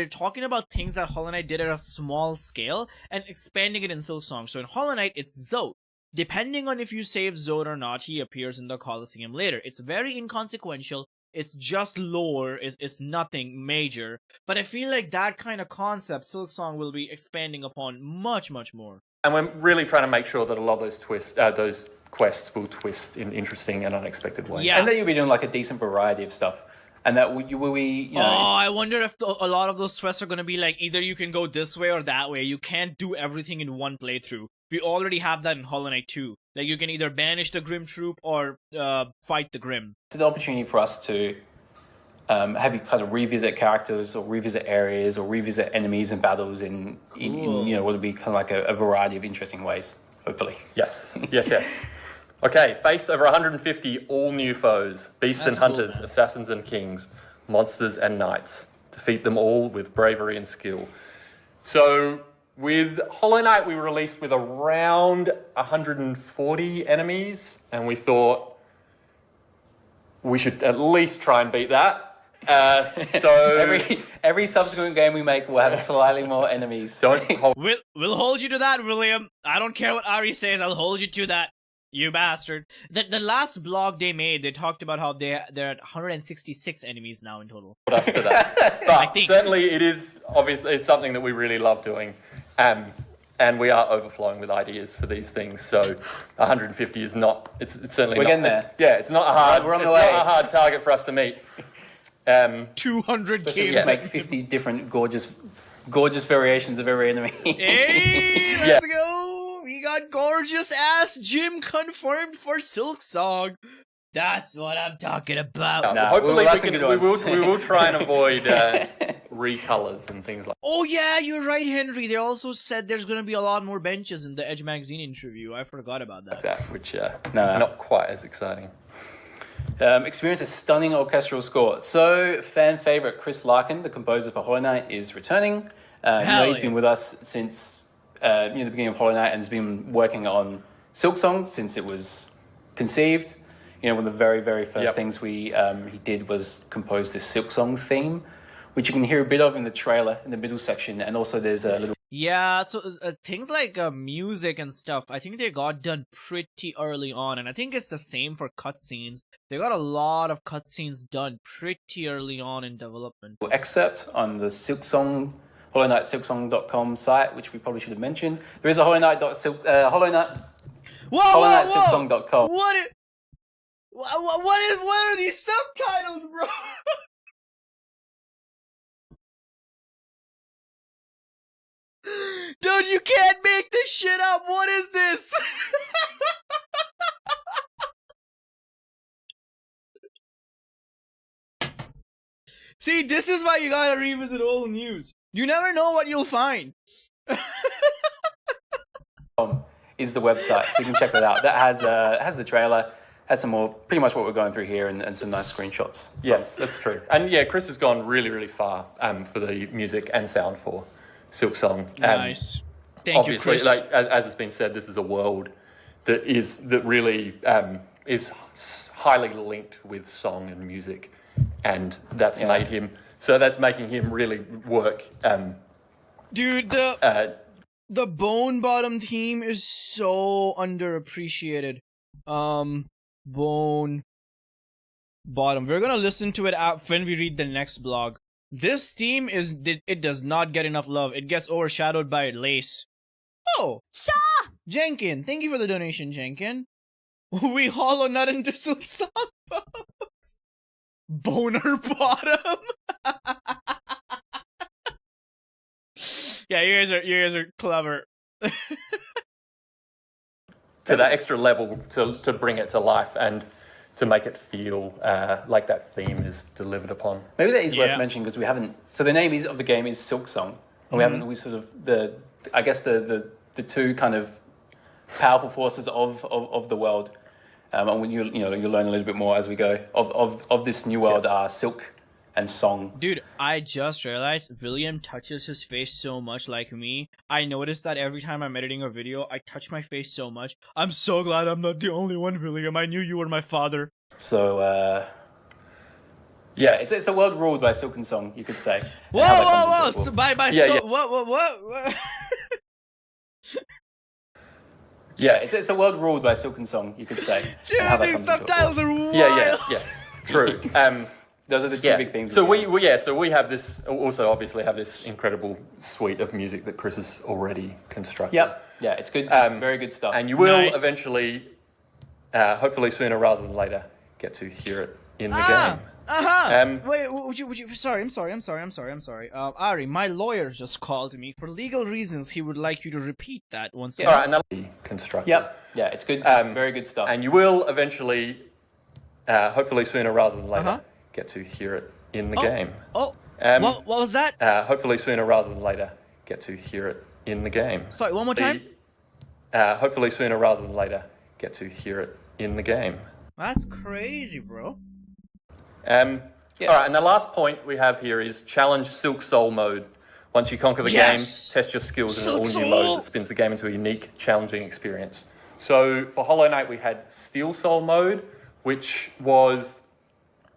S1: talking about things that Hollow Knight did at a small scale and expanding it in Silksong. So in Hollow Knight, it's Zote. Depending on if you save Zote or not, he appears in the Colosseum later. It's very inconsequential. It's just lore. It's nothing major. But I feel like that kind of concept, Silksong will be expanding upon much, much more.
S3: And we're really trying to make sure that a lot of those quests will twist in interesting and unexpected ways.
S1: Yeah.
S2: And that you'll be doing a decent variety of stuff. And that
S1: I wonder if a lot of those quests are going to be either you can go this way or that way. You can't do everything in one playthrough. We already have that in Hollow Knight 2. You can either banish the Grim Troop or fight the Grim.
S2: It's an opportunity for us to have you kind of revisit characters or revisit areas or revisit enemies and battles in what would be kind of like a variety of interesting ways, hopefully.
S3: Yes. Okay, face over 150 all new foes, beasts and hunters, assassins and kings, monsters and knights. Defeat them all with bravery and skill. So with Hollow Knight, we released with around 140 enemies, and we thought we should at least try and beat that. So
S2: every subsequent game we make will have slightly more enemies.
S1: We'll hold you to that, William. I don't care what Ari says. I'll hold you to that. You bastard. The last blog they made, they talked about how they're at 166 enemies now in total.
S3: Put us to that. But certainly it is obviously it's something that we really love doing. And we are overflowing with ideas for these things. So 150 is not it's certainly
S2: we're
S3: not,
S2: getting there.
S3: It's not a hard
S2: we're on the way.
S3: Not a hard target for us to meet.
S1: 200 games.
S2: Make 50 different gorgeous variations of every enemy.
S1: Hey, let's go. We got gorgeous ass gym confirmed for Silksong. That's what I'm talking about.
S3: Hopefully we will try and avoid recolors and things like that.
S1: Oh yeah, you're right, Henry. They also said there's going to be a lot more benches in the Edge Magazine interview. I forgot about that.
S3: Which not quite as exciting.
S2: Experience a stunning orchestral score. So, fan favorite Chris Larkin, the composer for Hollow Knight, is returning. He's been with us since the beginning of Hollow Knight and has been working on Silksong since it was conceived. One of the very, very first things he did was compose this Silksong theme, which you can hear a bit of in the trailer in the middle section, and also there's a little.
S1: Yeah, so things like music and stuff, I think they got done pretty early on, and I think it's the same for cutscenes. They got a lot of cutscenes done pretty early on in development.
S2: Excerpt on the Silksong, Hollow Knight Silksong.com site, which we probably should have mentioned. There is a Hollow Knight Silksong.com.
S1: What are these subtitles, bro? Dude, you can't make this shit up. What is this? See, this is why you gotta revisit old news. You never know what you'll find.
S2: Is the website, so you can check that out. That has the trailer, has some more, pretty much what we're going through here, and some nice screenshots.
S3: Yes, that's true. And Chris has gone really, really far for the music and sound for Silksong.
S1: Nice. Thank you,
S3: obviously,
S1: Chris.
S3: like as it's been said, this is a world that really is highly linked with song and music, and that's made him. So that's making him really work.
S1: Dude, the Bone Bottom theme is so underappreciated. Bone Bottom. We're gonna listen to it when we read the next blog. This theme it does not get enough love. It gets overshadowed by Lace. Oh,
S4: Shaw!
S1: Jenkin, thank you for the donation, Jenkin. We hollow nut into Silksong. Boner Bottom. Yeah, you guys are clever.
S3: To that extra level to bring it to life and to make it feel like that theme is delivered upon.
S2: Maybe that is worth mentioning because we haven't. So the name of the game is Silksong, and we haven't. We sort of I guess the two kind of powerful forces of the world. And when you'll learn a little bit more as we go of this new world are Silk and Song.
S1: Dude, I just realized William touches his face so much like me. I noticed that every time I'm editing a video, I touch my face so much. I'm so glad I'm not the only one, William. I knew you were my father.
S2: So, yes, it's a world ruled by Silk and Song, you could say.
S1: Whoa! So by
S2: Yeah.
S1: what?
S2: Yeah, it's a world ruled by Silk and Song, you could say.
S1: Dude, these subtitles are wild.
S3: Yes, true.
S2: Those are the two big themes.
S3: So we have this, also obviously have this incredible suite of music that Chris has already constructed.
S2: Yep. Yeah, it's good. It's very good stuff.
S3: And you will eventually, hopefully sooner rather than later, get to hear it in the game.
S1: Wait, would you? Sorry, I'm sorry. Ari, my lawyer just called me for legal reasons. He would like you to repeat that once more.
S3: All right, and that'll be constructed.
S2: Yep. Yeah, it's good. It's very good stuff.
S3: And you will eventually, hopefully sooner rather than later, get to hear it in the game.
S1: What was that?
S3: Hopefully sooner rather than later, get to hear it in the game.
S1: Sorry, one more time.
S3: Hopefully sooner rather than later, get to hear it in the game.
S1: That's crazy, bro.
S3: All right, and the last point we have here is challenge Silk Soul mode. Once you conquer the game, test your skills in an all-new mode that spins the game into a unique, challenging experience. So for Hollow Knight, we had Steel Soul mode, which was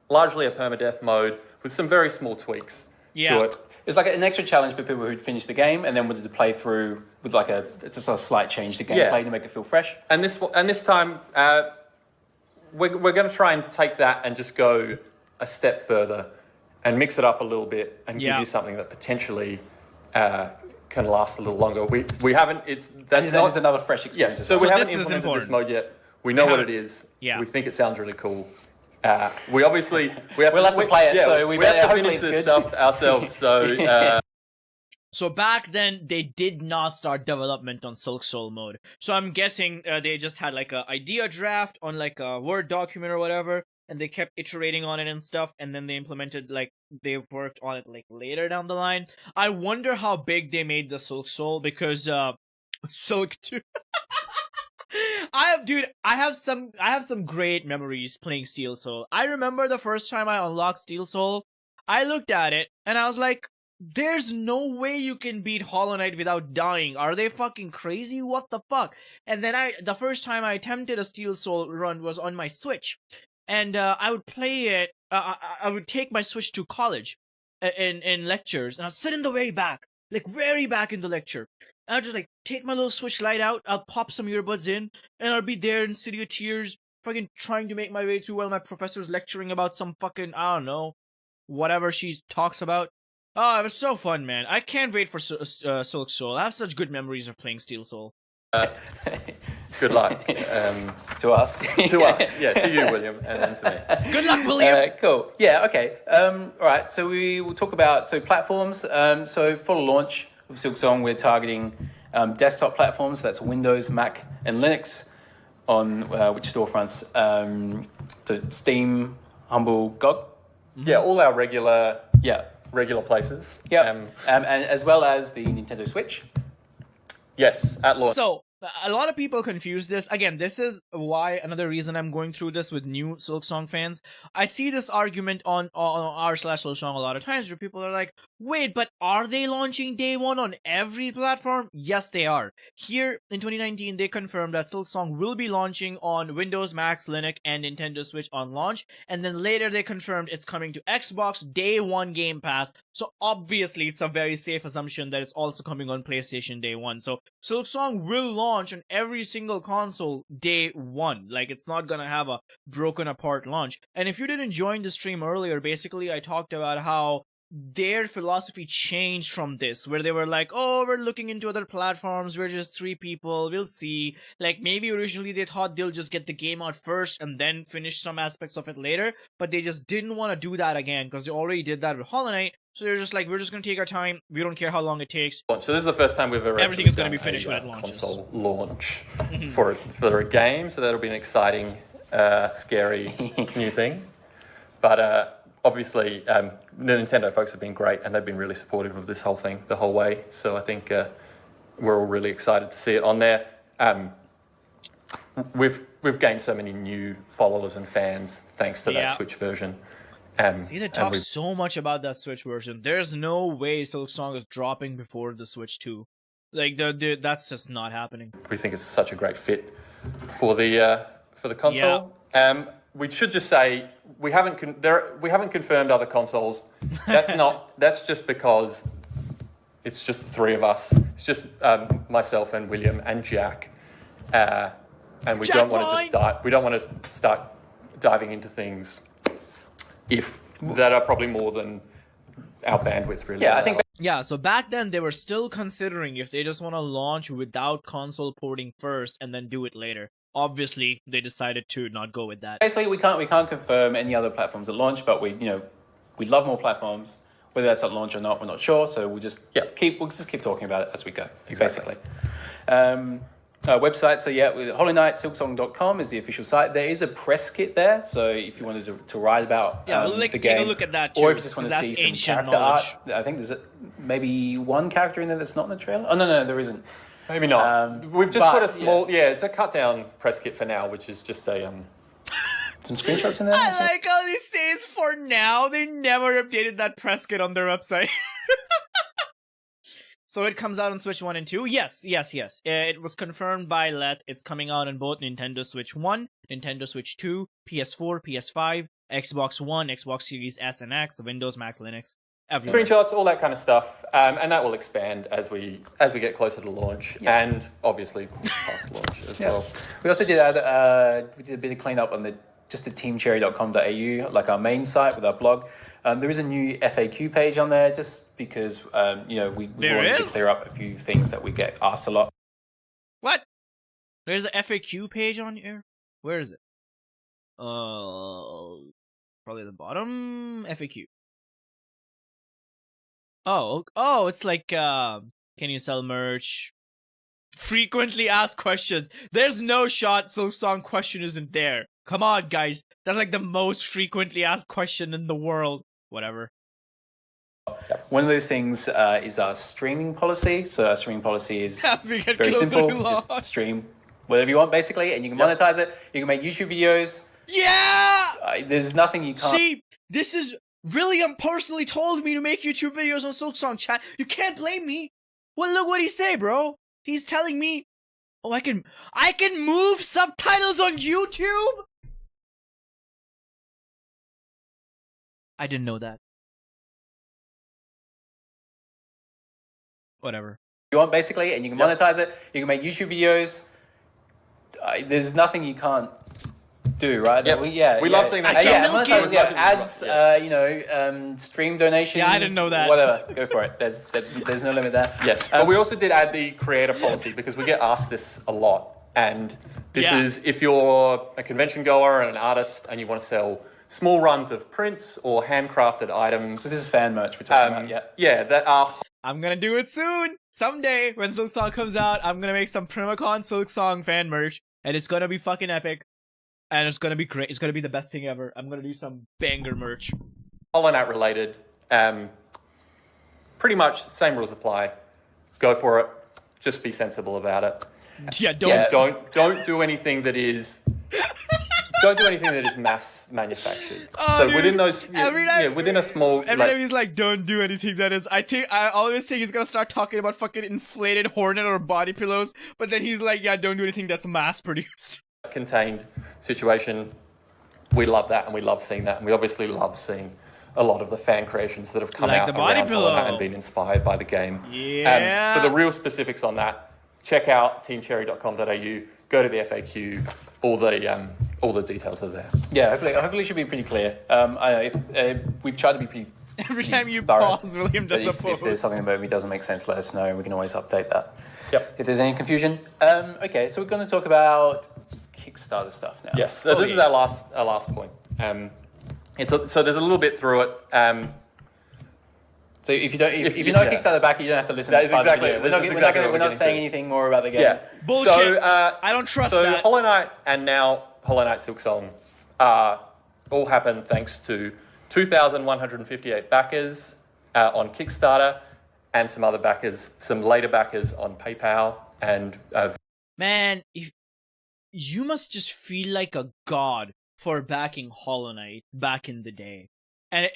S3: largely a permadeath mode with some very small tweaks to it.
S2: It's like an extra challenge for people who'd finished the game and then wanted to play through with like just a slight change to gameplay to make it feel fresh.
S3: And this time, we're going to try and take that and just go a step further and mix it up a little bit and give you something that potentially can last a little longer. We haven't. That's
S2: another fresh experience.
S3: Yes. So we haven't implemented this mode yet. We know what it is.
S1: Yeah.
S3: We think it sounds really cool. We'll have to
S2: play it.
S3: Yeah,
S2: so
S3: we have to finish this stuff ourselves. So.
S1: So back then, they did not start development on Silk Soul mode. So I'm guessing they just had like an idea draft on like a Word document or whatever, and they kept iterating on it and stuff, and then they implemented, like, they worked on it like later down the line. I wonder how big they made the Silk Soul, because Silk 2 I have some great memories playing Steel Soul. I remember the first time I unlocked Steel Soul, I looked at it and I was like, there's no way you can beat Hollow Knight without dying. Are they fucking crazy? What the fuck? And then the first time I attempted a Steel Soul run was on my Switch. And I would play it, I would take my Switch to college in lectures, and I'd sit in the very back in the lecture. And I'd just like take my little Switch Lite out, I'll pop some earbuds in, and I'll be there in City of Tears, fucking trying to make my way through while my professor's lecturing about some fucking, I don't know, whatever she talks about. Oh, it was so fun, man. I can't wait for Silk Soul. I have such good memories of playing Steel Soul.
S3: Good luck.
S2: To us.
S3: To us. Yeah, to you, William, and then to me.
S1: Good luck, William!
S2: Cool. Yeah, okay. All right, so we will talk about platforms. So for the launch of Silksong, we're targeting desktop platforms. So that's Windows, Mac, and Linux on which storefronts? So Steam, Humble, GOG.
S3: Yeah, all our regular places.
S2: Yeah, and as well as the Nintendo Switch.
S3: Yes, at launch.
S1: So, a lot of people confuse this. Again, this is why another reason I'm going through this with new Silksong fans. I see this argument on r/Silksong a lot of times where people are like, wait, but are they launching day one on every platform? Yes, they are. Here in 2019, they confirmed that Silksong will be launching on Windows, Mac, Linux, and Nintendo Switch on launch. And then later they confirmed it's coming to Xbox day one Game Pass. So obviously it's a very safe assumption that it's also coming on PlayStation day one. So Silksong will launch on every single console day one. Like, it's not gonna have a broken apart launch. And if you didn't join the stream earlier, basically I talked about how their philosophy changed from this, where they were like, oh, we're looking into other platforms, we're just 3 people, we'll see. Like, maybe originally they thought they'll just get the game out first and then finish some aspects of it later, but they just didn't want to do that again because they already did that with Hollow Knight. So they're just like, we're just gonna take our time, we don't care how long it takes.
S3: So this is the first time we've ever
S1: everything is going to be finished when it launches.
S3: Console launch for a game, so that'll be an exciting, scary new thing. But obviously, the Nintendo folks have been great, and they've been really supportive of this whole thing the whole way. So I think we're all really excited to see it on there. We've gained so many new followers and fans thanks to that Switch version.
S1: See, they talk so much about that Switch version. There's no way Silksong is dropping before the Switch 2. Like, that's just not happening.
S3: We think it's such a great fit for the console.
S1: Yeah.
S3: We should just say we haven't confirmed other consoles. That's just because it's just the 3 of us. It's just myself and William and Jack, and we don't want to start diving into things if that are probably more than our bandwidth really.
S2: Yeah, I think.
S1: Yeah, so back then they were still considering if they just want to launch without console porting first and then do it later. Obviously, they decided to not go with that.
S2: Basically, we can't confirm any other platforms at launch, but we love more platforms. Whether that's at launch or not, we're not sure. So we'll just keep talking about it as we go.
S3: Exactly.
S2: Basically. Website. So Hollow Knight, Silksong.com is the official site. There is a press kit there. So if you wanted to write about
S1: we'll
S2: the game,
S1: take a look at that too,
S2: or if you just want to see some character art, I think there's maybe one character in there that's not in the trailer. Oh no, there isn't.
S3: Maybe not. We've just put a small, it's a cut down press kit for now, which is just a
S2: some screenshots in there.
S1: I like how they say it's for now. They never updated that press kit on their website. So it comes out on Switch 1 and 2. Yes. It was confirmed by Let. It's coming out on both Nintendo Switch 1, Nintendo Switch 2, PS4, PS5, Xbox One, Xbox Series S and X, Windows, Mac, Linux. Everywhere.
S3: Screenshots, all that kind of stuff, and that will expand as we get closer to launch, and obviously past launch as well.
S2: We also did add we did a bit of cleanup on the teamcherry.com.au, like our main site with our blog. There is a new FAQ page on there, just because we wanted to clear up a few things that we get asked a lot.
S1: What? There's an FAQ page on here? Where is it? Probably the bottom. FAQ. Oh, it's like, can you sell merch? Frequently asked questions. There's no shot Silksong question isn't there. Come on, guys. That's like the most frequently asked question in the world. Whatever.
S2: One of those things is our streaming policy. So our streaming policy is very simple. Just stream whatever you want, basically, and you can monetize it. You can make YouTube videos.
S1: Yeah!
S2: There's nothing you can't...
S1: See, this is... William personally told me to make YouTube videos on Silksong, chat. You can't blame me. Well, look what he say, bro. He's telling me, oh, I can move subtitles on YouTube? I didn't know that. Whatever.
S2: You want, basically, and you can monetize it. You can make YouTube videos. There's nothing you can't do, right?
S3: We love seeing that.
S2: Ads, stream donations.
S1: Yeah, I didn't know that.
S2: Whatever, go for it. There's no limit there.
S3: Yes, but we also did add the creator policy because we get asked this a lot, and this is if you're a convention goer and an artist and you want to sell small runs of prints or handcrafted items.
S2: So this is fan merch we're talking about.
S3: That are.
S1: I'm gonna do it soon. Someday when Silksong comes out, I'm gonna make some Primacon Silksong fan merch, and it's gonna be fucking epic. And it's gonna be great. It's gonna be the best thing ever. I'm gonna do some banger merch.
S3: Hollow Knight related. Pretty much same rules apply. Go for it. Just be sensible about it.
S1: Yeah, don't.
S2: Yeah.
S3: Don't do anything that is. Don't do anything that is mass manufactured.
S1: Oh,
S3: So
S1: dude.
S3: within those,
S1: Every time-
S3: within a small,
S1: Every
S3: like,
S1: time he's like, don't do anything that is. I always think he's gonna start talking about fucking inflated hornet or body pillows, but then he's like, yeah, don't do anything that's mass produced.
S3: contained situation, we love that and we love seeing that, and we obviously love seeing a lot of the fan creations that have come
S1: Like
S3: out
S1: the body
S3: around Hollow Knight
S1: pillow.
S3: and been inspired by the game.
S1: Yeah.
S3: For the real specifics on that, check out teamcherry.com.au, go to the FAQ, all the details are there.
S2: Yeah, hopefully it should be pretty clear. I know if we've tried to be pretty.
S1: Every time you
S2: thorough,
S1: pause, William
S2: but
S1: does a
S2: if there's
S1: pose.
S2: something that maybe doesn't make sense, let us know, and we can always update that.
S3: Yep.
S2: If there's any confusion. Okay, so we're going to talk about Kickstarter stuff now.
S3: Yes, so this is our last point. So there's a little bit through it.
S2: So if you don't, if you're not a Kickstarter backer, you don't have to listen.
S3: That
S2: to
S3: is
S2: this part of the
S3: exactly
S2: video.
S3: it.
S2: We're not,
S3: This is
S2: we're
S3: exactly
S2: not,
S3: what
S2: we're
S3: we're
S2: not
S3: getting
S2: saying
S3: to.
S2: anything more about the game.
S3: Yeah.
S1: Bullshit.
S3: So,
S1: I don't trust
S3: so
S1: that.
S3: Hollow Knight and now Hollow Knight Silksong all happened thanks to 2,158 backers on Kickstarter and some other backers, some later backers on PayPal and
S1: Man, if you must just feel like a god for backing Hollow Knight back in the day, and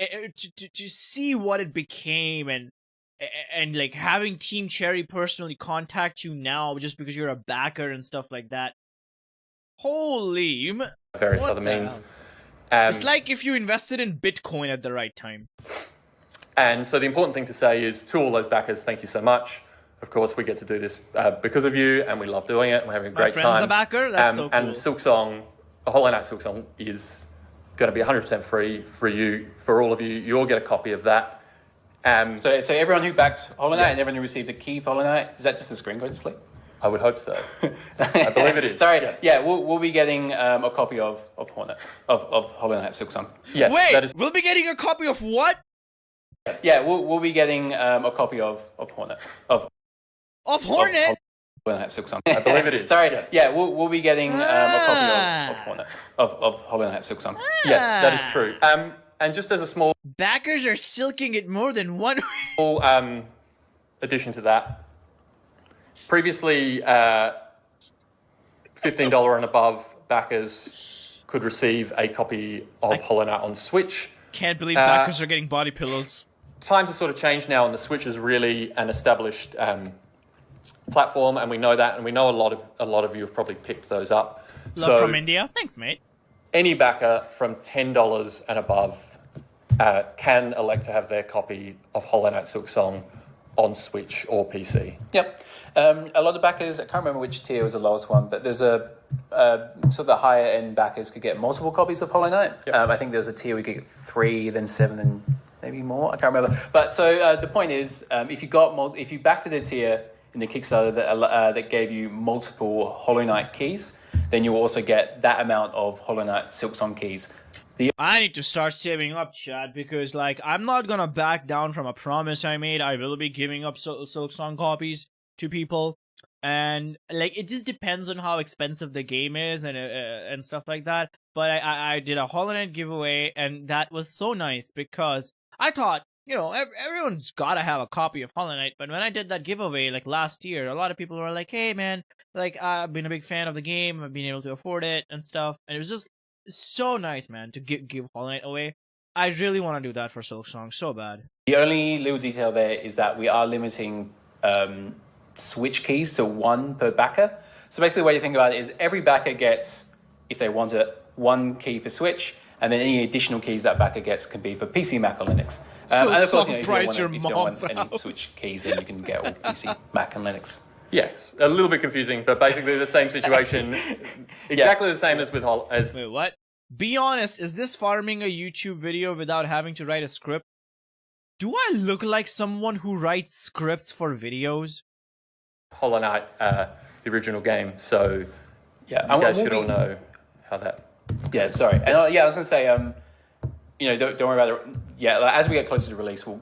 S1: to see what it became, and like having Team Cherry personally contact you now just because you're a backer and stuff like that. Holy,
S3: various
S1: what
S3: other
S1: the
S3: means.
S1: hell? It's like if you invested in Bitcoin at the right time.
S3: And so the important thing to say is to all those backers, thank you so much. Of course, we get to do this because of you, and we love doing it, and we're having a great
S1: My friend's
S3: time.
S1: a backer? That's so cool.
S3: And Silksong, Hollow Knight Silksong is going to be 100% free for you, for all of you. You all get a copy of that.
S2: So everyone who backed Hollow Knight
S3: Yes.
S2: and everyone who received a key for Hollow Knight, is that just a screen going to sleep?
S3: I would hope so. I believe it is.
S2: Sorry,
S3: Yes.
S2: yeah, we'll be getting a copy of Hollow Knight Silksong.
S3: Yes,
S1: Wait,
S3: that is.
S1: we'll be getting a copy of what?
S2: Yeah, we'll be getting a copy of Hornet
S1: Of Hornet?
S2: Hollow Knight Silksong.
S3: I believe it is.
S2: Sorry,
S3: Yes.
S2: yeah, we'll be getting a copy
S1: Ah.
S2: of Hornet of Hollow Knight Silksong.
S3: Yes, that is true. And just as a small
S1: Backers are silking it more than one.
S3: addition to that, previously $15 and above backers could receive a copy of Hollow Knight on Switch.
S1: Can't believe backers are getting body pillows.
S3: Times have sort of changed now, and the Switch is really an established platform, and we know that, and we know a lot of you have probably picked those up.
S1: Love from India. Thanks, mate.
S3: Any backer from $10 and above can elect to have their copy of Hollow Knight Silksong on Switch or PC.
S2: Yep. A lot of backers, I can't remember which tier was the lowest one, but there's a sort of the higher end backers could get multiple copies of Hollow Knight.
S3: Yep.
S2: I think there was a tier we could get 3, then 7, then maybe more. I can't remember. But so the point is, if you backed at a tier in the Kickstarter that gave you multiple Hollow Knight keys, then you will also get that amount of Hollow Knight Silksong keys.
S1: I need to start saving up, Chad, because like I'm not gonna back down from a promise I made. I will be giving up Silksong copies to people, and like it just depends on how expensive the game is and stuff like that. But I did a Hollow Knight giveaway, and that was so nice because I thought, you know, everyone's gotta have a copy of Hollow Knight. But when I did that giveaway like last year, a lot of people were like, "Hey, man, like I've been a big fan of the game. I've been able to afford it and stuff," and it was just so nice, man, to give Hollow Knight away. I really want to do that for Silksong so bad.
S2: The only little detail there is that we are limiting Switch keys to 1 per backer. So basically the way you think about it is every backer gets, if they want it, 1 key for Switch, and then any additional keys that backer gets can be for PC, Mac, or Linux. And of course, if you don't want any Switch keys, then you can get all PC, Mac, and Linux.
S3: Yes, a little bit confusing, but basically the same situation, exactly the same as with
S1: Wait, what? Be honest, is this farming a YouTube video without having to write a script? Do I look like someone who writes scripts for videos?
S3: Hollow Knight, the original game. So
S2: Yeah,
S3: you guys should all know how that.
S2: Yeah, sorry. And I was going to say, you know, don't worry about it. Yeah, like, as we get closer to release, we'll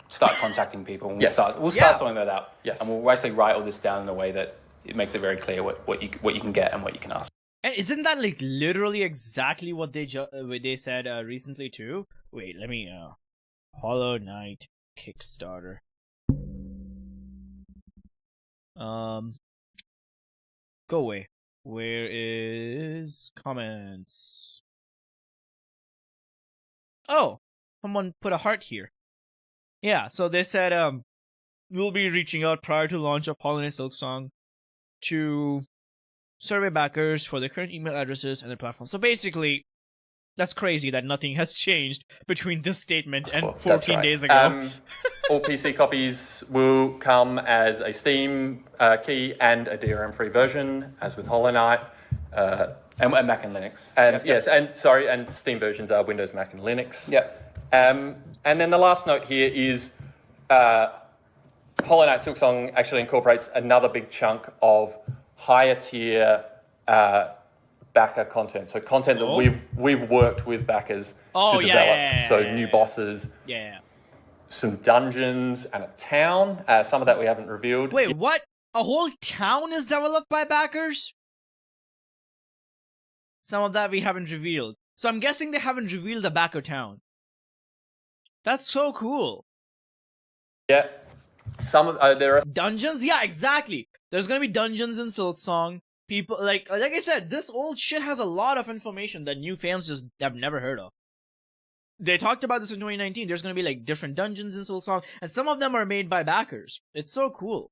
S2: start contacting people. And
S3: Yes.
S2: we'll start sorting that out.
S3: Yes.
S2: And we'll actually write all this down in a way that it makes it very clear what you can get and what you can ask.
S1: And isn't that like literally exactly what they said recently too? Wait, let me Hollow Knight Kickstarter. Go away. Where is comments? Oh, someone put a heart here. Yeah, so they said we'll be reaching out prior to launch of Holland and Silksong to survey backers for their current email addresses and the platform. So basically, that's crazy that nothing has changed between this statement and 14 days ago.
S3: All PC copies will come as a Steam key and a DRM-free version, as with Hollow Knight.
S2: And Mac and Linux.
S3: And and Steam versions are Windows, Mac, and Linux.
S2: Yep.
S3: And then the last note here is Hollow Knight Silksong actually incorporates another big chunk of higher tier backer content. So content that we've worked with backers to develop. So new bosses.
S1: Yeah.
S3: Some dungeons and a town. Some of that we haven't revealed.
S1: Wait, what? A whole town is developed by backers? Some of that we haven't revealed. So I'm guessing they haven't revealed the backer town. That's so cool.
S3: Yeah. Some of there are
S1: dungeons. Yeah, exactly. There's gonna be dungeons in Silksong. People like I said, this old shit has a lot of information that new fans just have never heard of. They talked about this in 2019. There's gonna be like different dungeons in Silksong, and some of them are made by backers. It's so cool.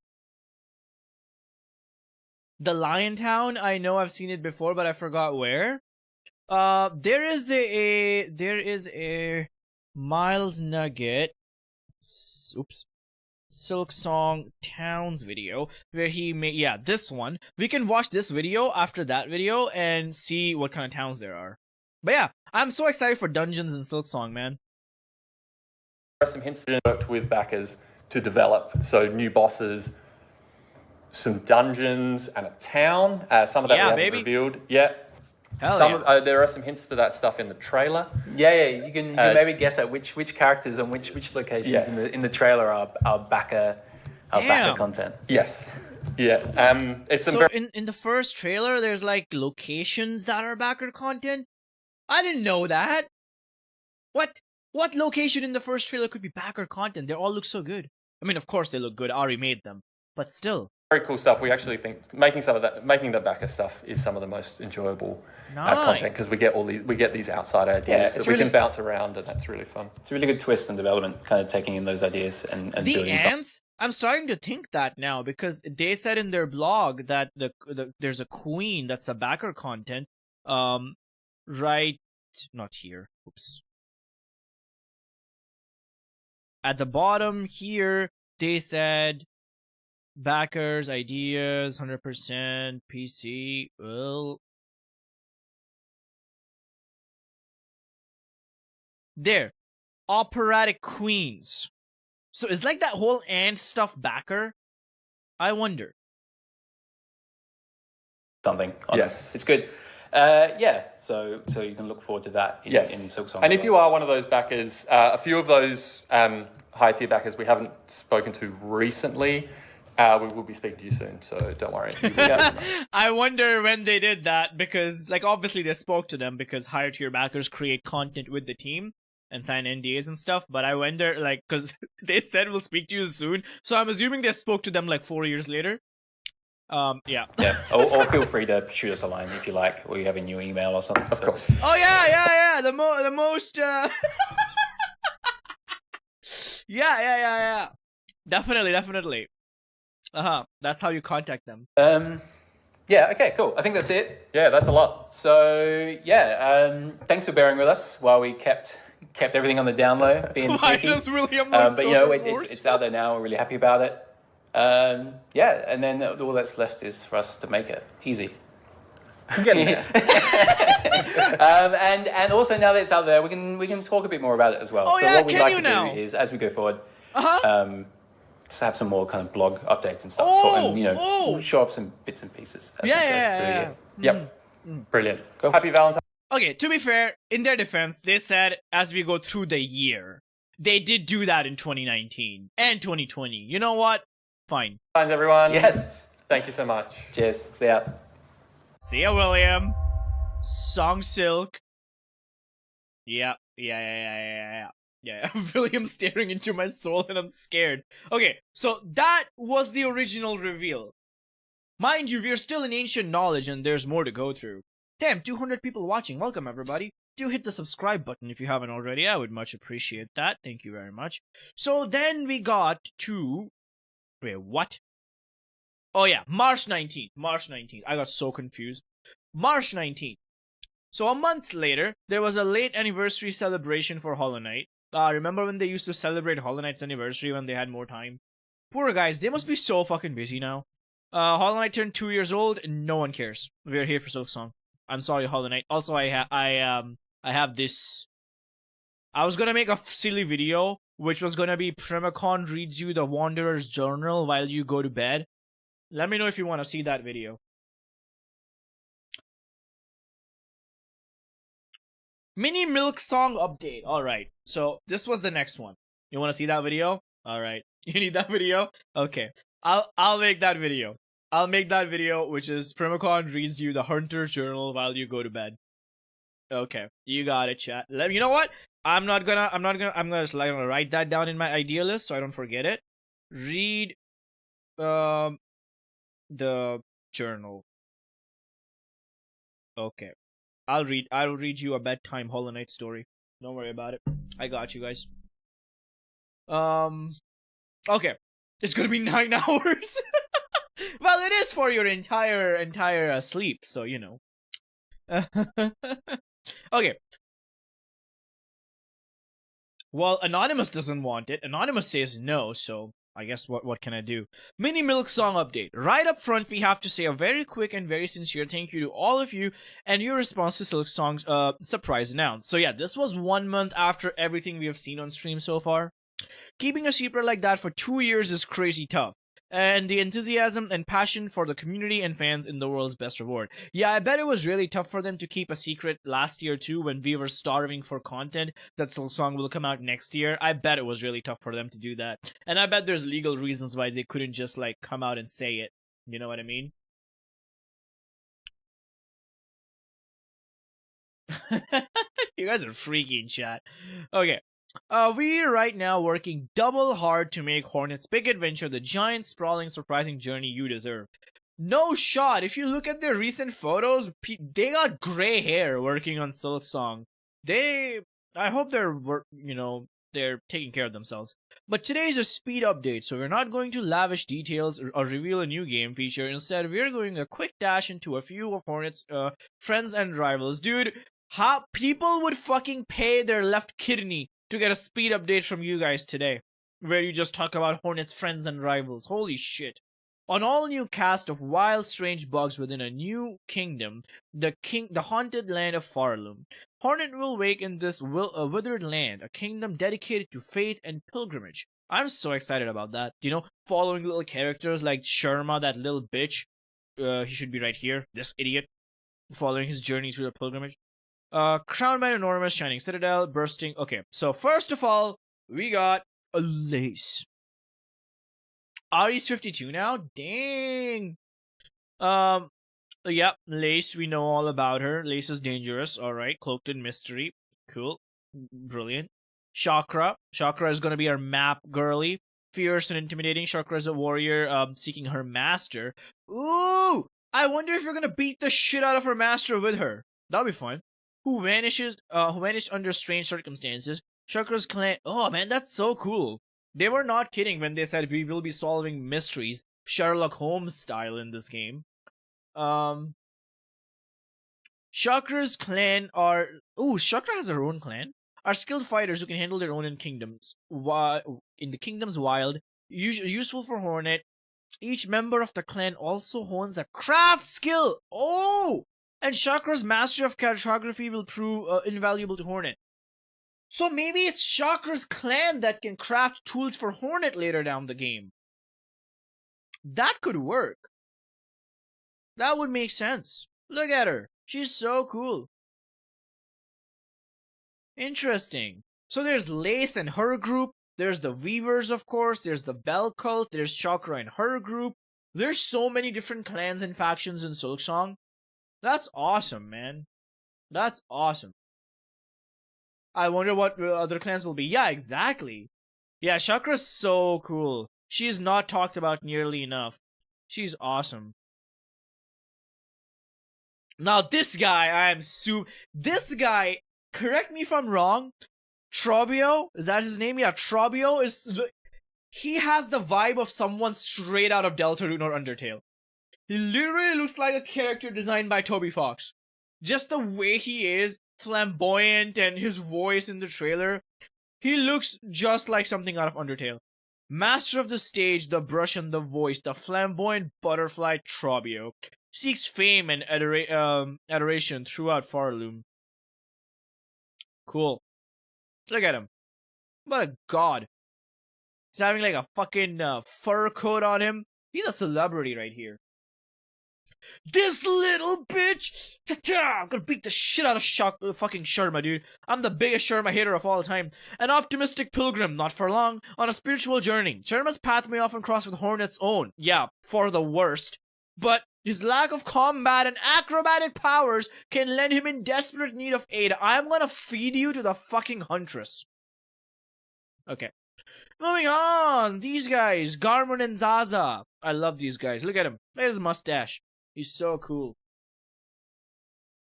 S1: The Lion Town, I know I've seen it before, but I forgot where. There is a Miles Nugget. Oops. Silksong Towns video where he made this one. We can watch this video after that video and see what kind of towns there are. But yeah, I'm so excited for dungeons in Silksong, man.
S3: There are some hints that worked with backers to develop. So new bosses, some dungeons, and a town. Some of that we haven't revealed yet. There are some hints to that stuff in the trailer.
S2: Yeah. You can maybe guess at which characters and which locations in the trailer are backer content.
S3: Yes. Yeah. It's
S1: so in the first trailer, there's like locations that are backer content. I didn't know that. What location in the first trailer could be backer content? They all look so good. I mean, of course they look good. Ari made them, but still.
S3: Very cool stuff. We actually think making the backer stuff is some of the most enjoyable content because we get these outside ideas that we can bounce around, and that's really fun.
S2: It's a really good twist in development, kind of taking in those ideas and
S1: the
S2: building
S1: ants. I'm starting to think that now because they said in their blog that there's a queen that's a backer content. Right, not here. Oops. At the bottom here, they said. Backers, ideas, 100%, PC, well... There. Operatic Queens. So it's like that whole ant stuff backer? I wonder.
S2: Something.
S3: Yes.
S2: It's good. So you can look forward to that in Silksong.
S3: And if you are one of those backers, a few of those high tier backers we haven't spoken to recently... we will be speaking to you soon, so don't worry.
S1: I wonder when they did that because, like, obviously they spoke to them because higher tier backers create content with the team and sign NDAs and stuff. But I wonder, like, because they said we'll speak to you soon, so I'm assuming they spoke to them like 4 years later. Yeah.
S2: Or feel free to shoot us a line if you like, or you have a new email or something.
S3: Of course.
S1: Oh yeah. The most. Yeah. Definitely. That's how you contact them.
S2: Okay, cool. I think that's it.
S3: Yeah, that's a lot.
S2: So thanks for bearing with us while we kept everything on the down low, being sneaky. But it's out there now. We're really happy about it. And then all that's left is for us to make it easy. And also now that it's out there, we can talk a bit more about it as well.
S1: Oh,
S2: so
S1: yeah,
S2: what we'd like to do is as we go forward, just have some more kind of blog updates and stuff, and show off some bits and pieces.
S1: Yeah.
S3: Yep. Brilliant. Cool. Happy Valentine's.
S1: Okay, to be fair, in their defense, they said as we go through the year, they did do that in 2019 and 2020. You know what? Fine.
S3: Thanks, everyone.
S2: Yes.
S3: Thank you so much.
S2: Cheers. See ya.
S1: See ya, William. Song Silk. Yeah. William staring into my soul and I'm scared. Okay, so that was the original reveal. Mind you, we're still in ancient knowledge and there's more to go through. Damn, 200 people watching. Welcome, everybody. Do hit the subscribe button if you haven't already. I would much appreciate that. Thank you very much. So then we got to... Wait, what? Oh yeah, March 19th. March 19th. I got so confused. March 19th. So a month later, there was a late anniversary celebration for Hollow Knight. Remember when they used to celebrate Hollow Knight's anniversary when they had more time? Poor guys, they must be so fucking busy now. Hollow Knight turned 2 years old, and no one cares. We're here for Silksong. I'm sorry, Hollow Knight. Also, I have this. I was gonna make a silly video, which was gonna be Primacon reads you the Wanderer's Journal while you go to bed. Let me know if you want to see that video. Mini Silksong update. Alright, so this was the next one. You want to see that video? Alright. You need that video? Okay. I'll make that video. I'll make that video, which is Primacon reads you the Hunter's Journal while you go to bed. Okay. You got it, chat. You know what? I'm gonna just write that down in my idea list so I don't forget it. Read the journal. Okay. I'll read you a bedtime Hollow Knight story. Don't worry about it. I got you guys. Okay. It's gonna be 9 hours. Well, it is for your entire sleep, so you know. Okay. Well, Anonymous doesn't want it. Anonymous says no, so I guess what can I do? Mini Silksong update. Right up front, we have to say a very quick and very sincere thank you to all of you and your response to Silksong's surprise announce. So yeah, this was 1 month after everything we have seen on stream so far. Keeping a secret like that for 2 years is crazy tough. And the enthusiasm and passion for the community and fans in the world's best reward. Yeah, I bet it was really tough for them to keep a secret last year too when we were starving for content that Silksong will come out next year. I bet it was really tough for them to do that. And I bet there's legal reasons why they couldn't just like come out and say it. You know what I mean? You guys are freaky in chat. Okay. We're right now working double hard to make Hornet's big adventure the giant, sprawling, surprising journey you deserve. No shot. If you look at their recent photos, they got gray hair working on Silksong. I hope they're taking care of themselves. But today is a speed update, so we're not going to lavish details or reveal a new game feature. Instead, we're going a quick dash into a few of Hornet's friends and rivals. Dude, how people would fucking pay their left kidney to get a speed update from you guys today, where you just talk about Hornet's friends and rivals. Holy shit. An all-new cast of wild, strange bugs within a new kingdom, the haunted land of Farloom. Hornet will wake in this withered land, a kingdom dedicated to faith and pilgrimage. I'm so excited about that. You know, following little characters like Sharma, that little bitch. He should be right here, this idiot. Following his journey through the pilgrimage. Crowned by an enormous shining citadel, bursting... Okay, so first of all, we got a lace. Ari's 52 now? Dang! Yep, Lace, we know all about her. Lace is dangerous, alright. Cloaked in mystery. Cool. Brilliant. Chakra. Chakra is gonna be our map girly. Fierce and intimidating. Chakra is a warrior, seeking her master. Ooh! I wonder if you're gonna beat the shit out of her master with her. That'll be fun. Who vanished under strange circumstances. Chakra's clan. Oh man, that's so cool. They were not kidding when they said we will be solving mysteries, Sherlock Holmes style in this game. Chakra's clan are... Ooh, Chakra has her own clan. Are skilled fighters who can handle their own in kingdoms. In the kingdom's wild, useful for Hornet. Each member of the clan also owns a craft skill. Oh! And Chakra's master of cartography will prove invaluable to Hornet. So maybe it's Chakra's clan that can craft tools for Hornet later down the game. That could work. That would make sense. Look at her. She's so cool. Interesting. So there's Lace and her group. There's the Weavers, of course. There's the Bell Cult. There's Chakra and her group. There's so many different clans and factions in Silksong. That's awesome, man. That's awesome. I wonder what other clans will be. Yeah, exactly. Yeah, Chakra's so cool. She's not talked about nearly enough. She's awesome. Now this guy, this guy, correct me if I'm wrong, Trobio, is that his name? Yeah, Trobio he has the vibe of someone straight out of Deltarune or Undertale. He literally looks like a character designed by Toby Fox. Just the way he is, flamboyant, and his voice in the trailer, he looks just like something out of Undertale. Master of the stage, the brush and the voice, the flamboyant butterfly Trobio seeks fame and adoration throughout Farloom. Cool. Look at him. What a god. He's having like a fucking fur coat on him. He's a celebrity right here. This little bitch! I'm gonna beat the shit out of fucking Sharma, dude. I'm the biggest Sharma hater of all time. An optimistic pilgrim, not for long, on a spiritual journey. Sharma's path may often cross with Hornet's own. Yeah, for the worst. But his lack of combat and acrobatic powers can lend him in desperate need of aid. I'm gonna feed you to the fucking Huntress. Okay. Moving on, these guys, Garmin and Zaza. I love these guys. Look at him. Look at his mustache. He's so cool.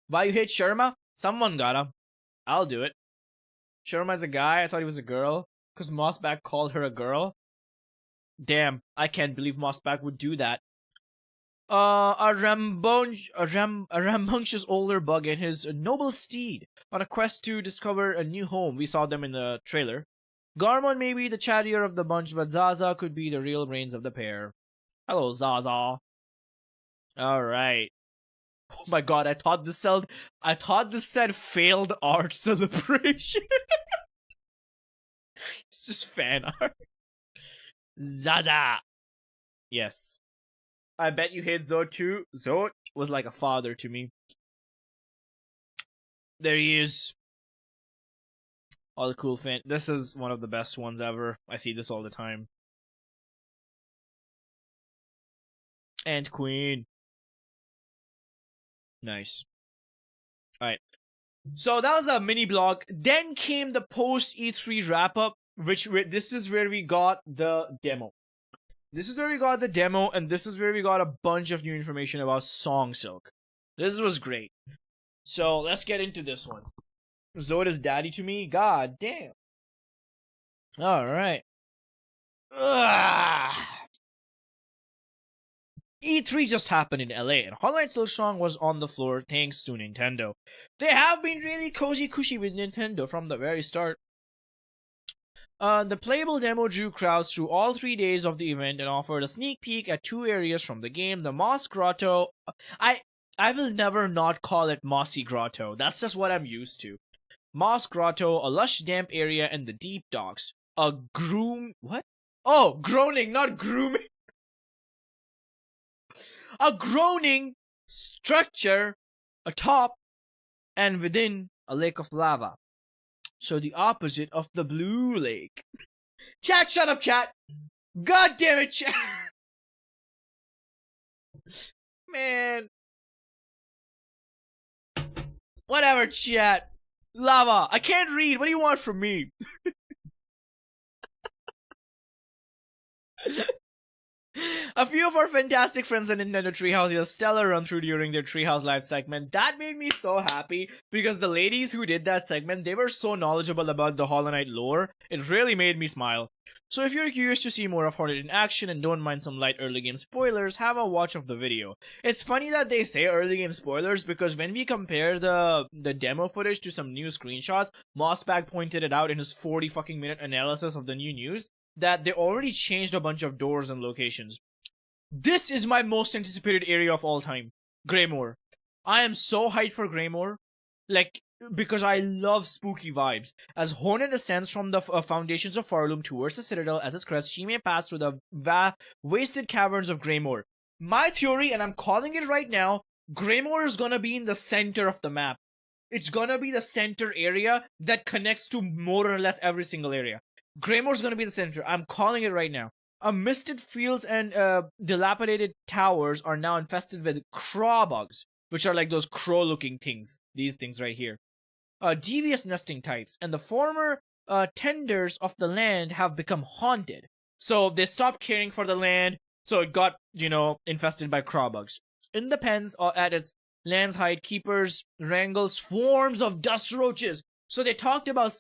S1: Why you hate Sharma? Someone got him. I'll do it. Sharma's a guy. I thought he was a girl. Because Mossback called her a girl. Damn, I can't believe Mossback would do that. A rambunctious older bug and his noble steed on a quest to discover a new home. We saw them in the trailer. Garmon may be the chattier of the bunch, but Zaza could be the real brains of the pair. Hello, Zaza. Alright. Oh my god, I thought this said failed art celebration. It's just fan art. Zaza. Yes. I bet you hate Zote too. Zote was like a father to me. There he is. All the cool fan. This is one of the best ones ever. I see this all the time. And Queen. Nice. Alright. So that was a mini blog. Then came the post E3 wrap up, this is where we got the demo. This is where we got the demo, and this is where we got a bunch of new information about Song Silk. This was great. So let's get into this one. Zoda's daddy to me? God damn. Alright. E3 just happened in LA, and Hollow Knight Silksong was on the floor thanks to Nintendo. They have been really cozy cushy with Nintendo from the very start. The playable demo drew crowds through all 3 days of the event and offered a sneak peek at 2 areas from the game. The Moss Grotto... I will never not call it Mossy Grotto. That's just what I'm used to. Moss Grotto, a lush damp area, and the Deep Docks. A what? Oh, groaning, not grooming. A groaning structure atop and within a lake of lava. So the opposite of the blue lake. Chat, shut up, chat. God damn it, chat. Man. Whatever, chat. Lava. I can't read. What do you want from me? A few of our fantastic friends at Nintendo Treehouse did a stellar run through during their Treehouse Live segment. That made me so happy because the ladies who did that segment, they were so knowledgeable about the Hollow Knight lore. It really made me smile. So if you're curious to see more of Hornet in action and don't mind some light early game spoilers, have a watch of the video. It's funny that they say early game spoilers because when we compare the demo footage to some new screenshots, Mossbag pointed it out in his 40 fucking minute analysis of the new news, that they already changed a bunch of doors and locations. This is my most anticipated area of all time. Greymore. I am so hyped for Greymore. Like, because I love spooky vibes. As Hornet ascends from the foundations of Farloom towards the Citadel as its crest, she may pass through the wasted caverns of Greymore. My theory, and I'm calling it right now, Greymore is gonna be in the center of the map. It's gonna be the center area that connects to more or less every single area. Greymore's gonna be the center. I'm calling it right now. Misted fields and dilapidated towers are now infested with craw bugs, which are like those crow-looking things. These things right here. Devious nesting types, and the former tenders of the land have become haunted. So they stopped caring for the land, so it got, infested by craw bugs. In the pens at its Land's Hide Keepers wrangle swarms of dust roaches. So they talked about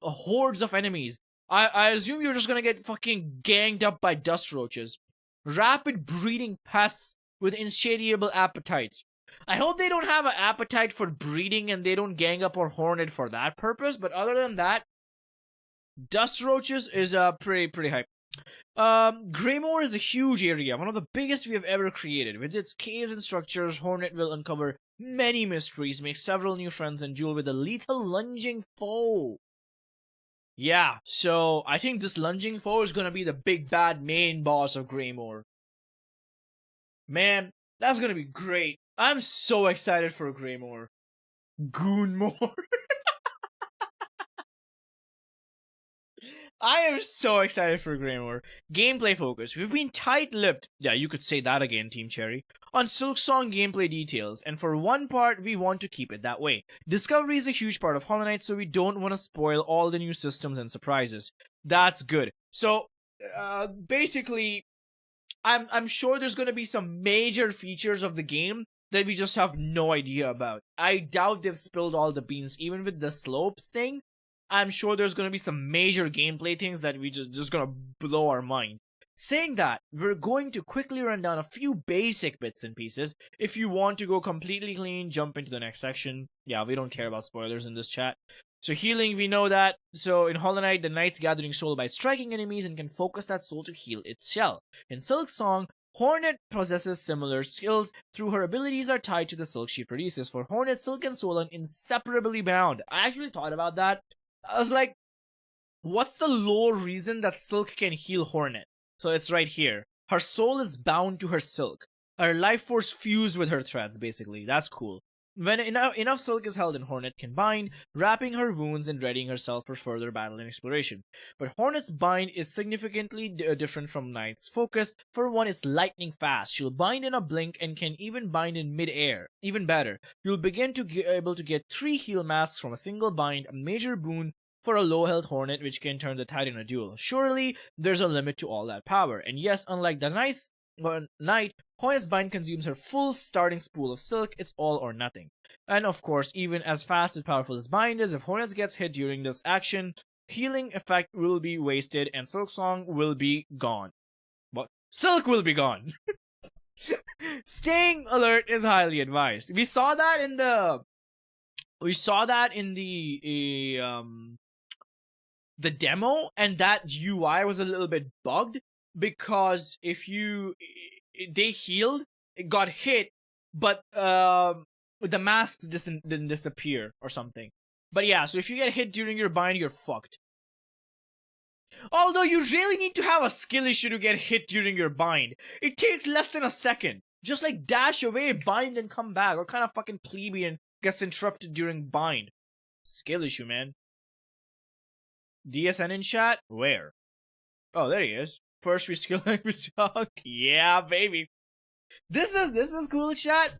S1: hordes of enemies. I assume you're just gonna get fucking ganged up by dust roaches. Rapid breeding pests with insatiable appetites. I hope they don't have an appetite for breeding and they don't gang up or hornet for that purpose, but other than that, dust roaches is pretty hype. Greymoor is a huge area, one of the biggest we have ever created. With its caves and structures, Hornet will uncover many mysteries, make several new friends, and duel with a lethal lunging foe. Yeah, so I think this lunging foe is gonna be the big bad main boss of Greymoor. Man, that's gonna be great. I'm so excited for Greymoor. Goonmoor. I am so excited for Greymoor. Gameplay focus. We've been tight-lipped, yeah, you could say that again, Team Cherry, on Silksong gameplay details, and for one part, we want to keep it that way. Discovery is a huge part of Hollow Knight, so we don't want to spoil all the new systems and surprises. That's good. So, basically, I'm sure there's going to be some major features of the game that we just have no idea about. I doubt they've spilled all the beans, even with the slopes thing. I'm sure there's going to be some major gameplay things that we just going to blow our mind. Saying that, we're going to quickly run down a few basic bits and pieces. If you want to go completely clean, jump into the next section. Yeah, we don't care about spoilers in this chat. So healing, we know that. So in Hollow Knight, the knight's gathering soul by striking enemies and can focus that soul to heal its shell. In Silksong, Hornet possesses similar skills through her abilities are tied to the silk she produces. For Hornet, silk and soul are inseparably bound. I actually thought about that. I was like, what's the lore reason that silk can heal Hornet? So it's right here. Her soul is bound to her silk. Her life force fused with her threads, basically. That's cool. When enough silk is held in, Hornet can bind, wrapping her wounds and readying herself for further battle and exploration. But Hornet's bind is significantly different from Knight's focus. For one, it's lightning fast. She'll bind in a blink and can even bind in mid-air. Even better, you'll begin to be able to get 3 heal masks from a single bind, a major boon for a low-health Hornet which can turn the tide in a duel. Surely, there's a limit to all that power. And yes, unlike the Knight, Hornet's bind consumes her full starting spool of silk. It's all or nothing. And of course, even as fast as powerful as bind is, if Hornet gets hit during this action, healing effect will be wasted and Silksong will be gone. What? Silk will be gone! Staying alert is highly advised. We saw that in the demo, and that UI was a little bit bugged because if they healed, it got hit, but the masks didn't disappear or something. But yeah, so if you get hit during your bind, you're fucked. Although you really need to have a skill issue to get hit during your bind. It takes less than a second. Just like dash away, bind, and come back. What kind of fucking plebeian gets interrupted during bind? Skill issue, man. DSN in chat? Where? Oh, there he is. First reskill language talk. Yeah, baby. This is cool chat.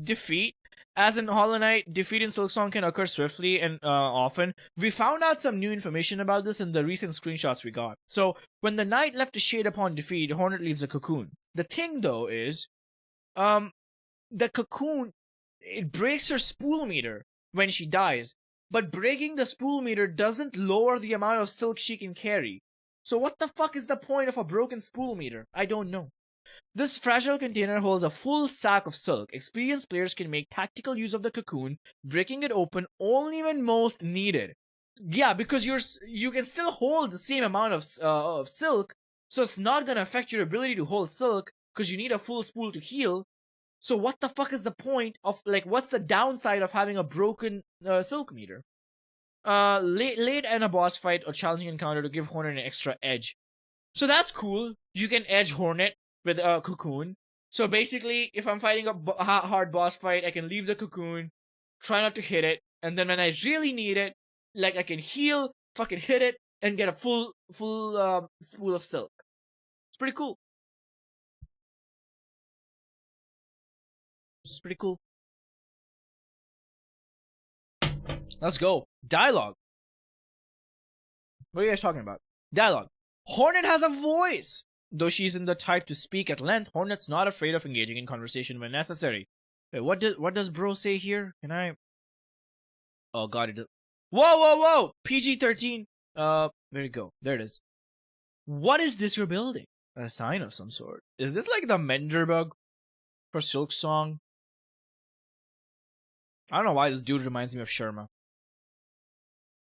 S1: Defeat. As in Hollow Knight, defeat in Silksong can occur swiftly and often. We found out some new information about this in the recent screenshots we got. So, when the knight left a shade upon defeat, Hornet leaves a cocoon. The thing, though, is, the cocoon, it breaks her spool meter when she dies. But breaking the spool meter doesn't lower the amount of silk she can carry. So what the fuck is the point of a broken spool meter? I don't know. This fragile container holds a full sack of silk. Experienced players can make tactical use of the cocoon, breaking it open only when most needed. Yeah, because you can still hold the same amount of silk, so it's not gonna affect your ability to hold silk, because you need a full spool to heal. So what the fuck is the point of, like, what's the downside of having a broken silk meter? Late in a boss fight or challenging encounter to give Hornet an extra edge. So that's cool. You can edge Hornet with a cocoon. So basically, if I'm fighting a hard boss fight, I can leave the cocoon, try not to hit it, and then when I really need it, like, I can heal, fucking hit it, and get a full spool of silk. It's pretty cool. It's pretty cool. Let's go. Dialogue. What are you guys talking about? Dialogue. Hornet has a voice! Though she isn't the type to speak at length, Hornet's not afraid of engaging in conversation when necessary. Wait, what does bro say here? Can I? Oh god, it. Whoa! PG-13. There you go. There it is. What is this you're building? A sign of some sort. Is this like the Mender bug for Silksong? I don't know why this dude reminds me of Sharma.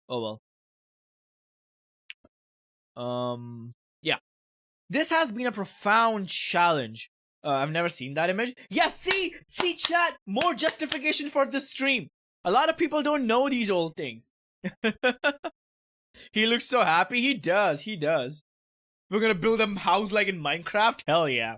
S1: Oh well. Yeah. This has been a profound challenge. I've never seen that image. Yeah, see, chat. More justification for this stream. A lot of people don't know these old things. He looks so happy. He does. We're gonna build a house like in Minecraft? Hell yeah.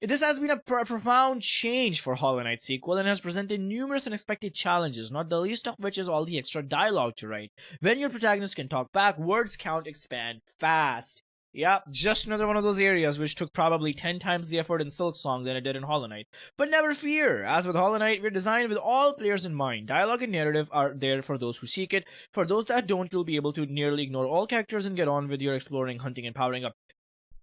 S1: This has been a profound change for Hollow Knight sequel and has presented numerous unexpected challenges, not the least of which is all the extra dialogue to write. When your protagonist can talk back, words count expand fast. Yep, just another one of those areas which took probably 10 times the effort in Silksong than it did in Hollow Knight. But never fear, as with Hollow Knight, we're designed with all players in mind. Dialogue and narrative are there for those who seek it. For those that don't, you'll be able to nearly ignore all characters and get on with your exploring, hunting, and powering up.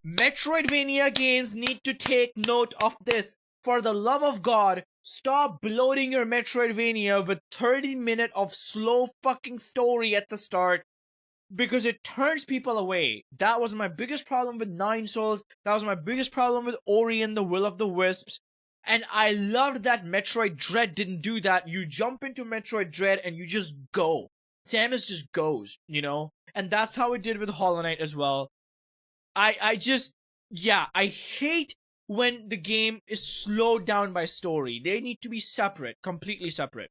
S1: Metroidvania games need to take note of this. For the love of God, stop bloating your Metroidvania with 30 minutes of slow fucking story at the start, because it turns people away. That was my biggest problem with Nine Souls. That was my biggest problem with Ori and the Will of the Wisps. And I loved that Metroid Dread didn't do that. You jump into Metroid Dread and you just go. Samus just goes, you know? And that's how it did with Hollow Knight as well. I hate when the game is slowed down by story. They need to be separate, completely separate.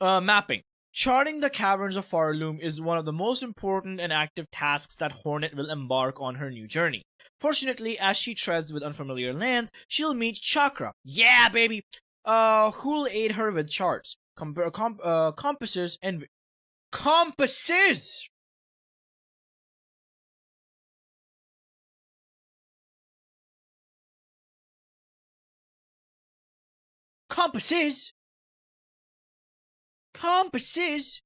S1: Mapping. Charting the caverns of Farloom is one of the most important and active tasks that Hornet will embark on her new journey. Fortunately, as she treads with unfamiliar lands, she'll meet Chakra. Yeah, baby! Who'll aid her with charts, compasses, and... Compasses! Compasses? Compasses?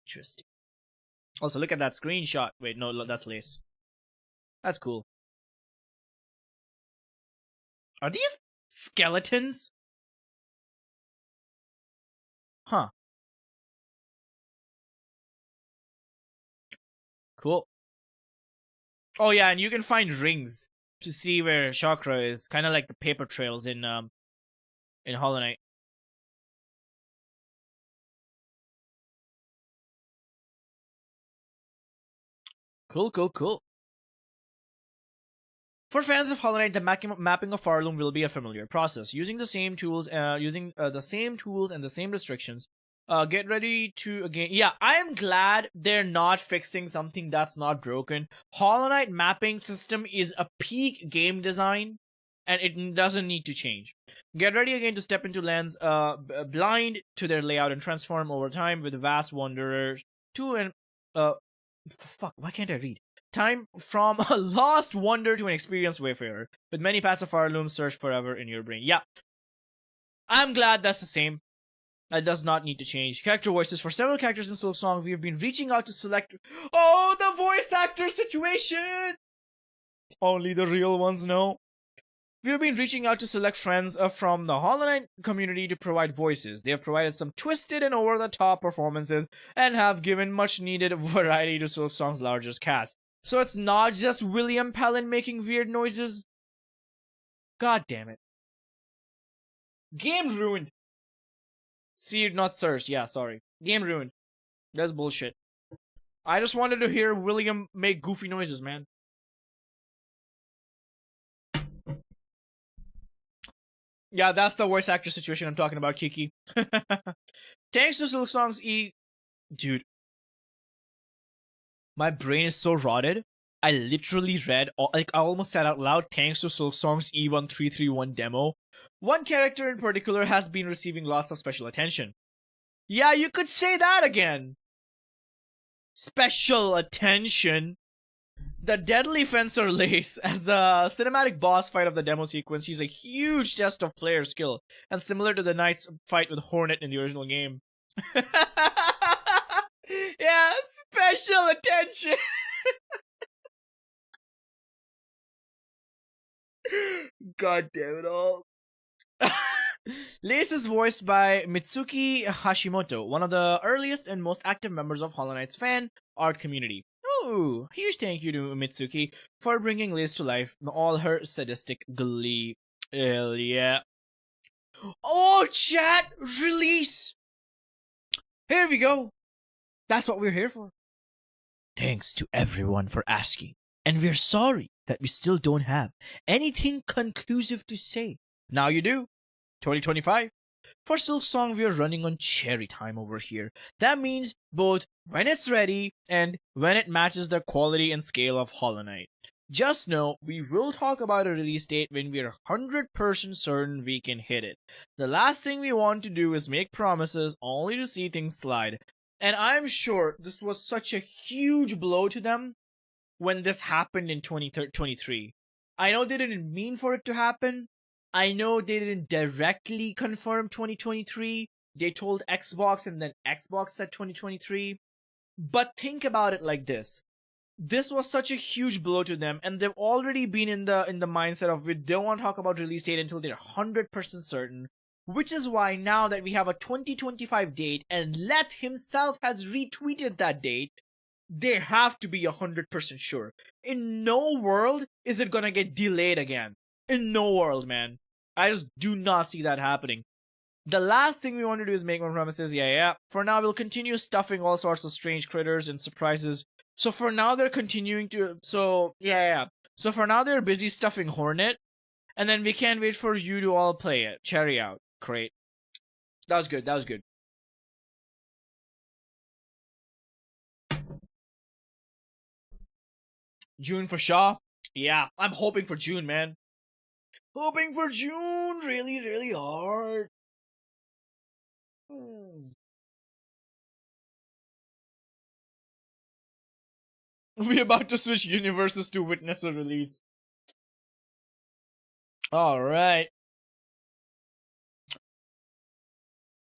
S1: Interesting. Also, look at that screenshot. Wait, no, that's lace. That's cool. Are these skeletons? Huh. Cool. Oh yeah, and you can find rings to see where Chakra is. Kind of like the paper trails in Hollow Knight. Cool. For fans of Hollow Knight, the mapping of Farloom will be a familiar process. Using the same tools, and the same restrictions. Get ready to again. Yeah, I am glad they're not fixing something that's not broken. Hollow Knight mapping system is a peak game design, and it doesn't need to change. Get ready again to step into lands blind to their layout and transform over time with vast wanderers to an fuck. Why can't I read? Time from a lost wonder to an experienced wayfarer, with many paths of Farloom search forever in your brain. Yeah, I'm glad that's the same. That does not need to change. Character voices. For several characters in Silksong, we have been reaching out to select... Oh, the voice actor situation! Only the real ones know. We have been reaching out to select friends from the Hollow Knight community to provide voices. They have provided some twisted and over-the-top performances and have given much-needed variety to Silksong's largest cast. So it's not just William Palin making weird noises. God damn it. Game's ruined. Seed, not searched. Yeah, sorry. Game ruined. That's bullshit. I just wanted to hear William make goofy noises, man. Yeah, that's the voice actor situation I'm talking about, Kiki. Thanks to Silksong's Dude. My brain is so rotted. I literally read, I almost said out loud, thanks to Silksong's E1331 demo. One character in particular has been receiving lots of special attention. Yeah, you could say that again. Special attention. The Deadly Fencer Lace, as the cinematic boss fight of the demo sequence, she's a huge test of player skill, and similar to the Knight's fight with Hornet in the original game. Yeah, special attention. God damn it all. Lace is voiced by Mitsuki Hashimoto, one of the earliest and most active members of Hollow Knight's fan art community. Ooh, huge thank you to Mitsuki for bringing Lace to life in all her sadistic glee. Hell yeah. Oh, chat! Release! Here we go. That's what we're here for. Thanks to everyone for asking. And we're sorry that we still don't have anything conclusive to say. Now you do. 2025. For Silksong, we are running on cherry time over here. That means both when it's ready and when it matches the quality and scale of Hollow Knight. Just know, we will talk about a release date when we are 100% certain we can hit it. The last thing we want to do is make promises only to see things slide. And I'm sure this was such a huge blow to them when this happened in 2023. I know they didn't mean for it to happen. I know they didn't directly confirm 2023. They told Xbox and then Xbox said 2023. But think about it like this. This was such a huge blow to them, and they've already been in the mindset of we don't want to talk about release date until they're 100% certain. Which is why now that we have a 2025 date and Let himself has retweeted that date, they have to be 100% sure. In no world is it gonna get delayed again. In no world, man. I just do not see that happening. The last thing we want to do is make more promises. Yeah. For now, we'll continue stuffing all sorts of strange critters and surprises. So for now, they're continuing to... So for now, they're busy stuffing Hornet. And then we can't wait for you to all play it. Cherry out. Great. That was good. June for Shaw? Yeah, I'm hoping for June, man. Hoping for June really, really hard. We're about to switch universes to witness a release. Alright.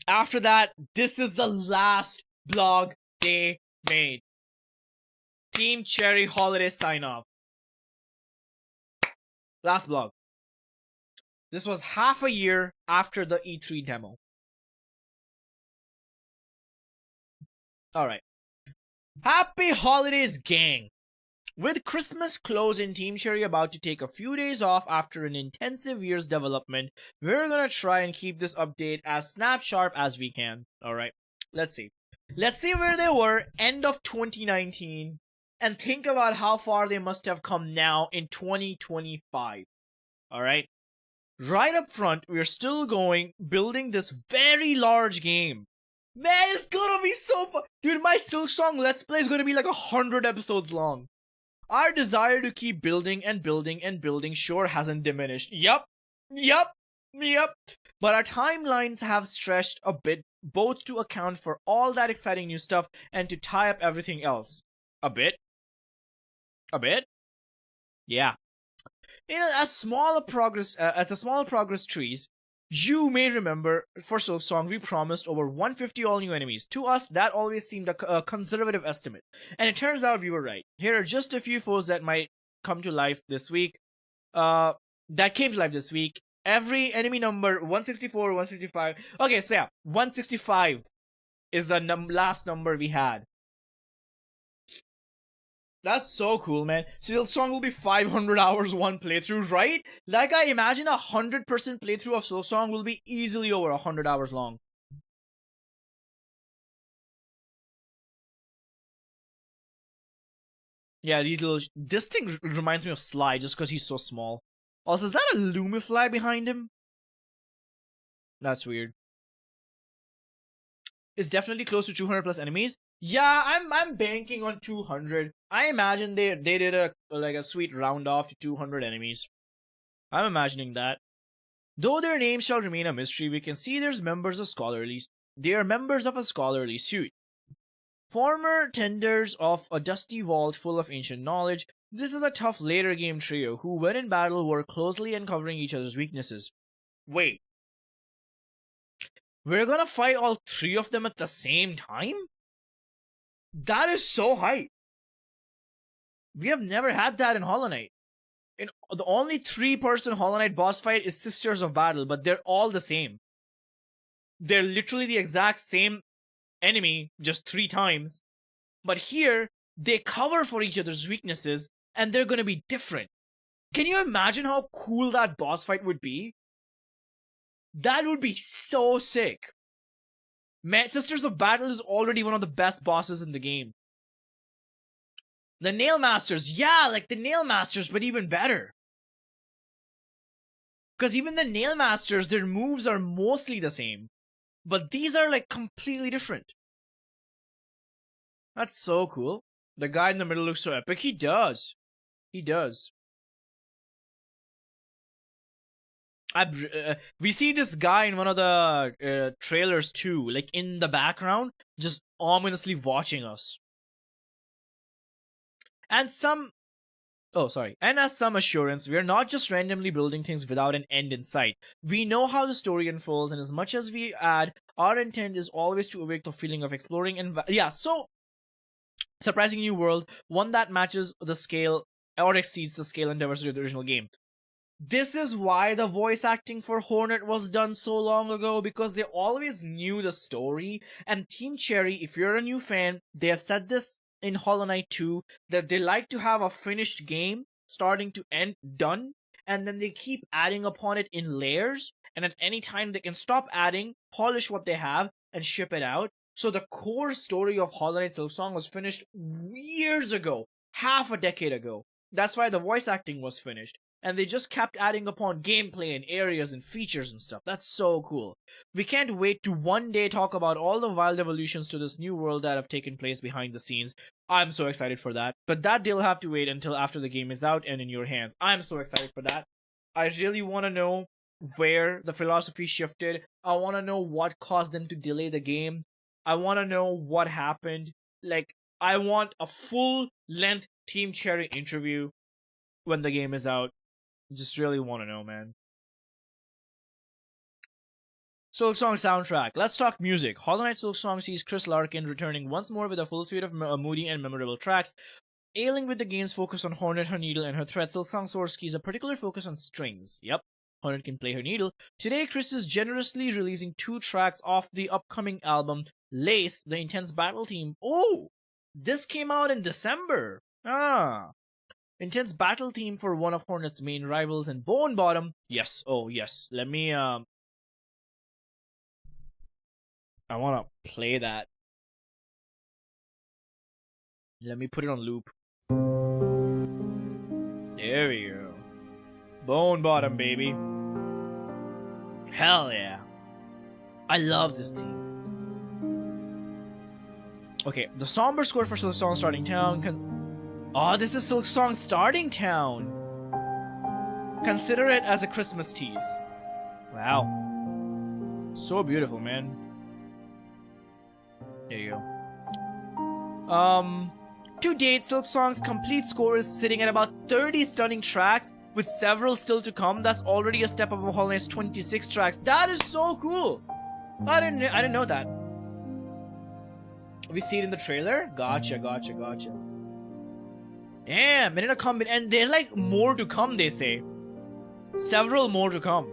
S1: After that, this is the last blog they made. Team Cherry Holiday sign-off. Last blog. This was half a year after the E3 demo. Alright. Happy holidays, gang! With Christmas close and Team Cherry about to take a few days off after an intensive year's development, we're gonna try and keep this update as snap-sharp as we can. Alright, let's see. Let's see where they were end of 2019 and think about how far they must have come now in 2025. Alright? Right up front, we're still building this very large game. Man, it's gonna be so fun. Dude, my Silksong Let's Play is gonna be like 100 episodes long. Our desire to keep building and building and building sure hasn't diminished. Yup. But our timelines have stretched a bit, both to account for all that exciting new stuff and to tie up everything else. A bit? Yeah. As smaller progress trees, you may remember, for Silksong, we promised over 150 all-new enemies. To us, that always seemed a conservative estimate. And it turns out we were right. Here are just a few foes that might come to life this week. Every enemy number, 164, 165. Okay, so yeah, 165 is the last number we had. That's so cool, man. Silksong will be 500 hours one playthrough, right? Like, I imagine 100% playthrough of Silksong will be easily over 100 hours long. Yeah, this thing reminds me of Sly just because he's so small. Also, is that a Lumifly behind him? That's weird. It's definitely close to 200 plus enemies. Yeah, I'm banking on 200. I imagine they did a sweet round off to 200 enemies. I'm imagining that. Though their names shall remain a mystery, we can see they are members of a scholarly suit. Former tenders of a dusty vault full of ancient knowledge, this is a tough later game trio who, when in battle, work closely uncovering each other's weaknesses. Wait. We're gonna fight all three of them at the same time? That is so hype. We have never had that in Hollow Knight. The only 3-person Hollow Knight boss fight is Sisters of Battle, but they're all the same. They're literally the exact same enemy, just 3 times. But here, they cover for each other's weaknesses, and they're gonna be different. Can you imagine how cool that boss fight would be? That would be so sick. Man, Sisters of Battle is already one of the best bosses in the game. The Nail Masters, yeah, like the Nail Masters, but even better. Because even the Nail Masters, their moves are mostly the same. But these are like completely different. That's so cool. The guy in the middle looks so epic. He does. He does. We see this guy in one of the trailers too, like in the background, just ominously watching us. And as some assurance, we are not just randomly building things without an end in sight. We know how the story unfolds, and as much as we add, our intent is always to awake the feeling of exploring and so surprising new world, one that matches the scale or exceeds the scale and diversity of the original game. This is why the voice acting for Hornet was done so long ago, because they always knew the story. And Team Cherry, if you're a new fan, they have said this in Hollow Knight 2, that they like to have a finished game, starting to end, done, and then they keep adding upon it in layers, and at any time they can stop adding, polish what they have, and ship it out. So the core story of Hollow Knight Silksong was finished years ago, half a decade ago. That's why the voice acting was finished. And they just kept adding upon gameplay and areas and features and stuff. That's so cool. We can't wait to one day talk about all the wild evolutions to this new world that have taken place behind the scenes. I'm so excited for that. But that they'll have to wait until after the game is out and in your hands. I'm so excited for that. I really want to know where the philosophy shifted. I want to know what caused them to delay the game. I want to know what happened. Like, I want a full-length Team Cherry interview when the game is out. Just really want to know, man. Silksong soundtrack. Let's talk music. Hollow Knight Silksong sees Chris Larkin returning once more with a full suite of moody and memorable tracks. Ailing with the game's focus on Hornet, her needle, and her threat, Silksong Source keys a particular focus on strings. Yep, Hornet can play her needle. Today, Chris is generously releasing 2 tracks off the upcoming album, Lace, the Intense Battle Theme. Oh! This came out in December. Intense battle theme for one of Hornet's main rivals, and Bone Bottom. Yes, oh yes. Let me I wanna play that. Let me put it on loop. There we go. Bone Bottom, baby. Hell yeah. I love this theme. Okay, the somber score for Silksong Starting Town Oh, this is Silksong Starting Town! Consider it as a Christmas tease. Wow. So beautiful, man. There you go. To date, Silksong's complete score is sitting at about 30 stunning tracks, with several still to come. That's already a step above Hollow Knight's 26 tracks. That is so cool! I didn't know that. We see it in the trailer? Gotcha. Damn, and there's like more to come, they say. Several more to come.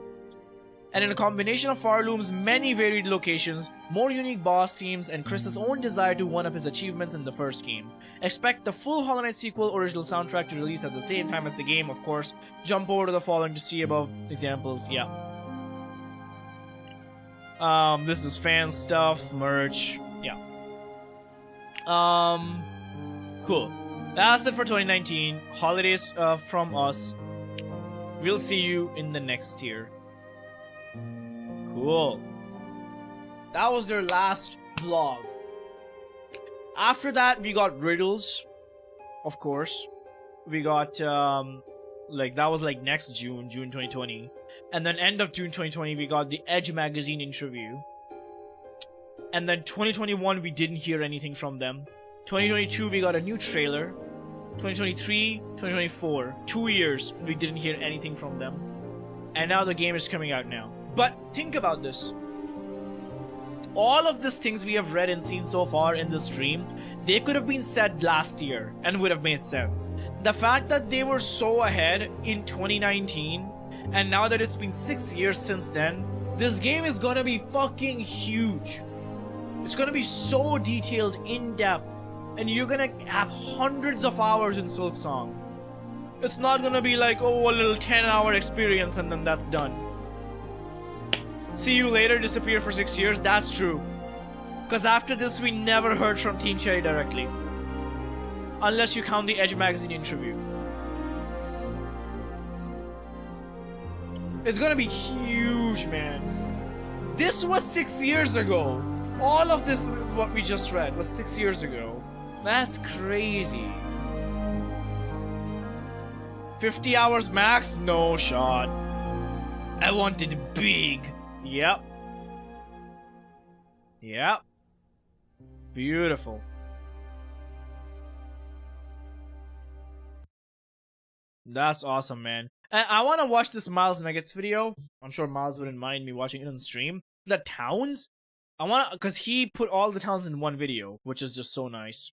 S1: And in a combination of Farloom's many varied locations, more unique boss teams, and Chris's own desire to one-up his achievements in the first game. Expect the full Hollow Knight sequel original soundtrack to release at the same time as the game, of course. Jump over to the following to see above examples, yeah. This is fan stuff, merch, yeah. Cool. That's it for 2019. Holidays from us. We'll see you in the next year. Cool. That was their last vlog. After that, we got riddles. Of course. We got, that was like next June 2020. And then end of June 2020, we got the Edge magazine interview. And then 2021, we didn't hear anything from them. 2022, we got a new trailer. 2023, 2024, 2 years, we didn't hear anything from them. And now the game is coming out now. But think about this. all of these things we have read and seen so far in the stream, they could have been said last year and would have made sense. The fact that they were so ahead in 2019, and now that it's been 6 years since then, this game is gonna be fucking huge. It's gonna be so detailed, in-depth, and you're gonna have hundreds of hours in Silksong. It's not gonna be like, oh, a little 10-hour experience and then that's done. See you later, disappear for 6 years, that's true. Because after this, we never heard from Team Cherry directly. Unless you count the Edge magazine interview. It's gonna be huge, man. This was 6 years ago. All of this, what we just read, was 6 years ago. That's crazy. 50 hours max? No shot. I wanted big. Yep. Yep. Beautiful. That's awesome, man. I want to watch this Miles Nuggets video. I'm sure Miles wouldn't mind me watching it on stream. The towns? I want to, because he put all the towns in one video, which is just so nice.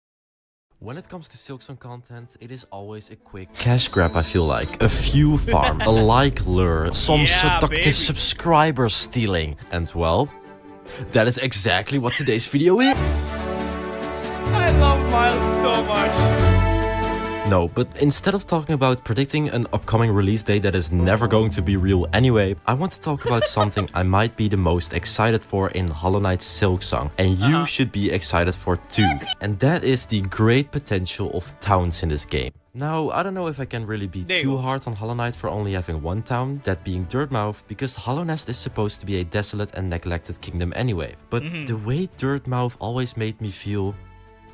S4: When it comes to Silksong content, it is always a quick cash grab, I feel like. A few farm, a like lure, some seductive
S1: baby.
S4: subscriber stealing. And well, that is exactly what today's video is.
S1: I love Miles so much.
S4: No, but instead of talking about predicting an upcoming release date that is never going to be real anyway, I want to talk about something I might be the most excited for in Hollow Knight Silksong, and you should be excited for too. And that is the great potential of towns in this game. Now, I don't know if I can really be too hard on Hollow Knight for only having one town, that being Dirtmouth, because Hollow Nest is supposed to be a desolate and neglected kingdom anyway. But the way Dirtmouth always made me feel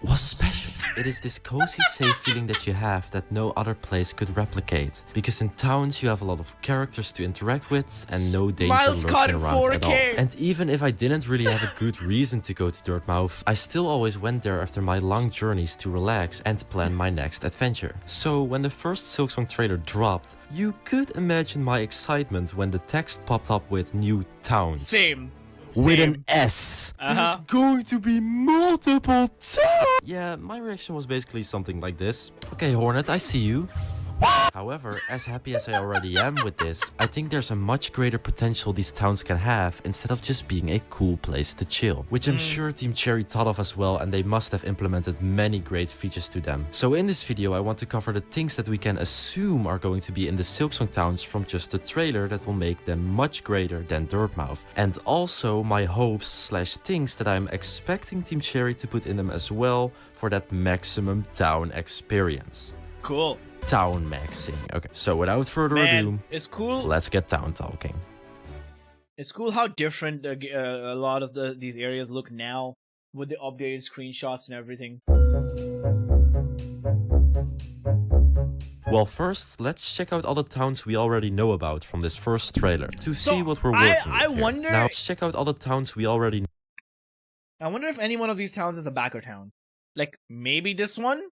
S4: was special. It is this cozy, safe feeling that you have that no other place could replicate. Because in towns you have a lot of characters to interact with and no danger lurking around at all. And even if I didn't really have a good reason to go to Dirtmouth, I still always went there after my long journeys to relax and plan my next adventure. So when the first Silksong trailer dropped, you could imagine my excitement when the text popped up with new towns.
S1: Same.
S4: With an S. There's going to be multiple towns. Yeah, my reaction was basically something like this. Okay, Hornet, I see you. However, as happy as I already am with this, I think there's a much greater potential these towns can have instead of just being a cool place to chill. Which I'm sure Team Cherry thought of as well, and they must have implemented many great features to them. So in this video I want to cover the things that we can assume are going to be in the Silksong towns from just the trailer that will make them much greater than Dirtmouth. And also my hopes slash things that I'm expecting Team Cherry to put in them as well for that maximum town experience.
S1: Cool.
S4: Town maxing. Okay, so without further ado,
S1: it's cool.
S4: Let's get town talking.
S1: It's cool how different a lot of these areas look now with the updated screenshots and everything.
S4: Well, first, let's check out all the towns we already know about from this first trailer to see what we're working with here. Now, let's check out all the towns we already know.
S1: I wonder if any one of these towns is a backer town. Like, maybe this one?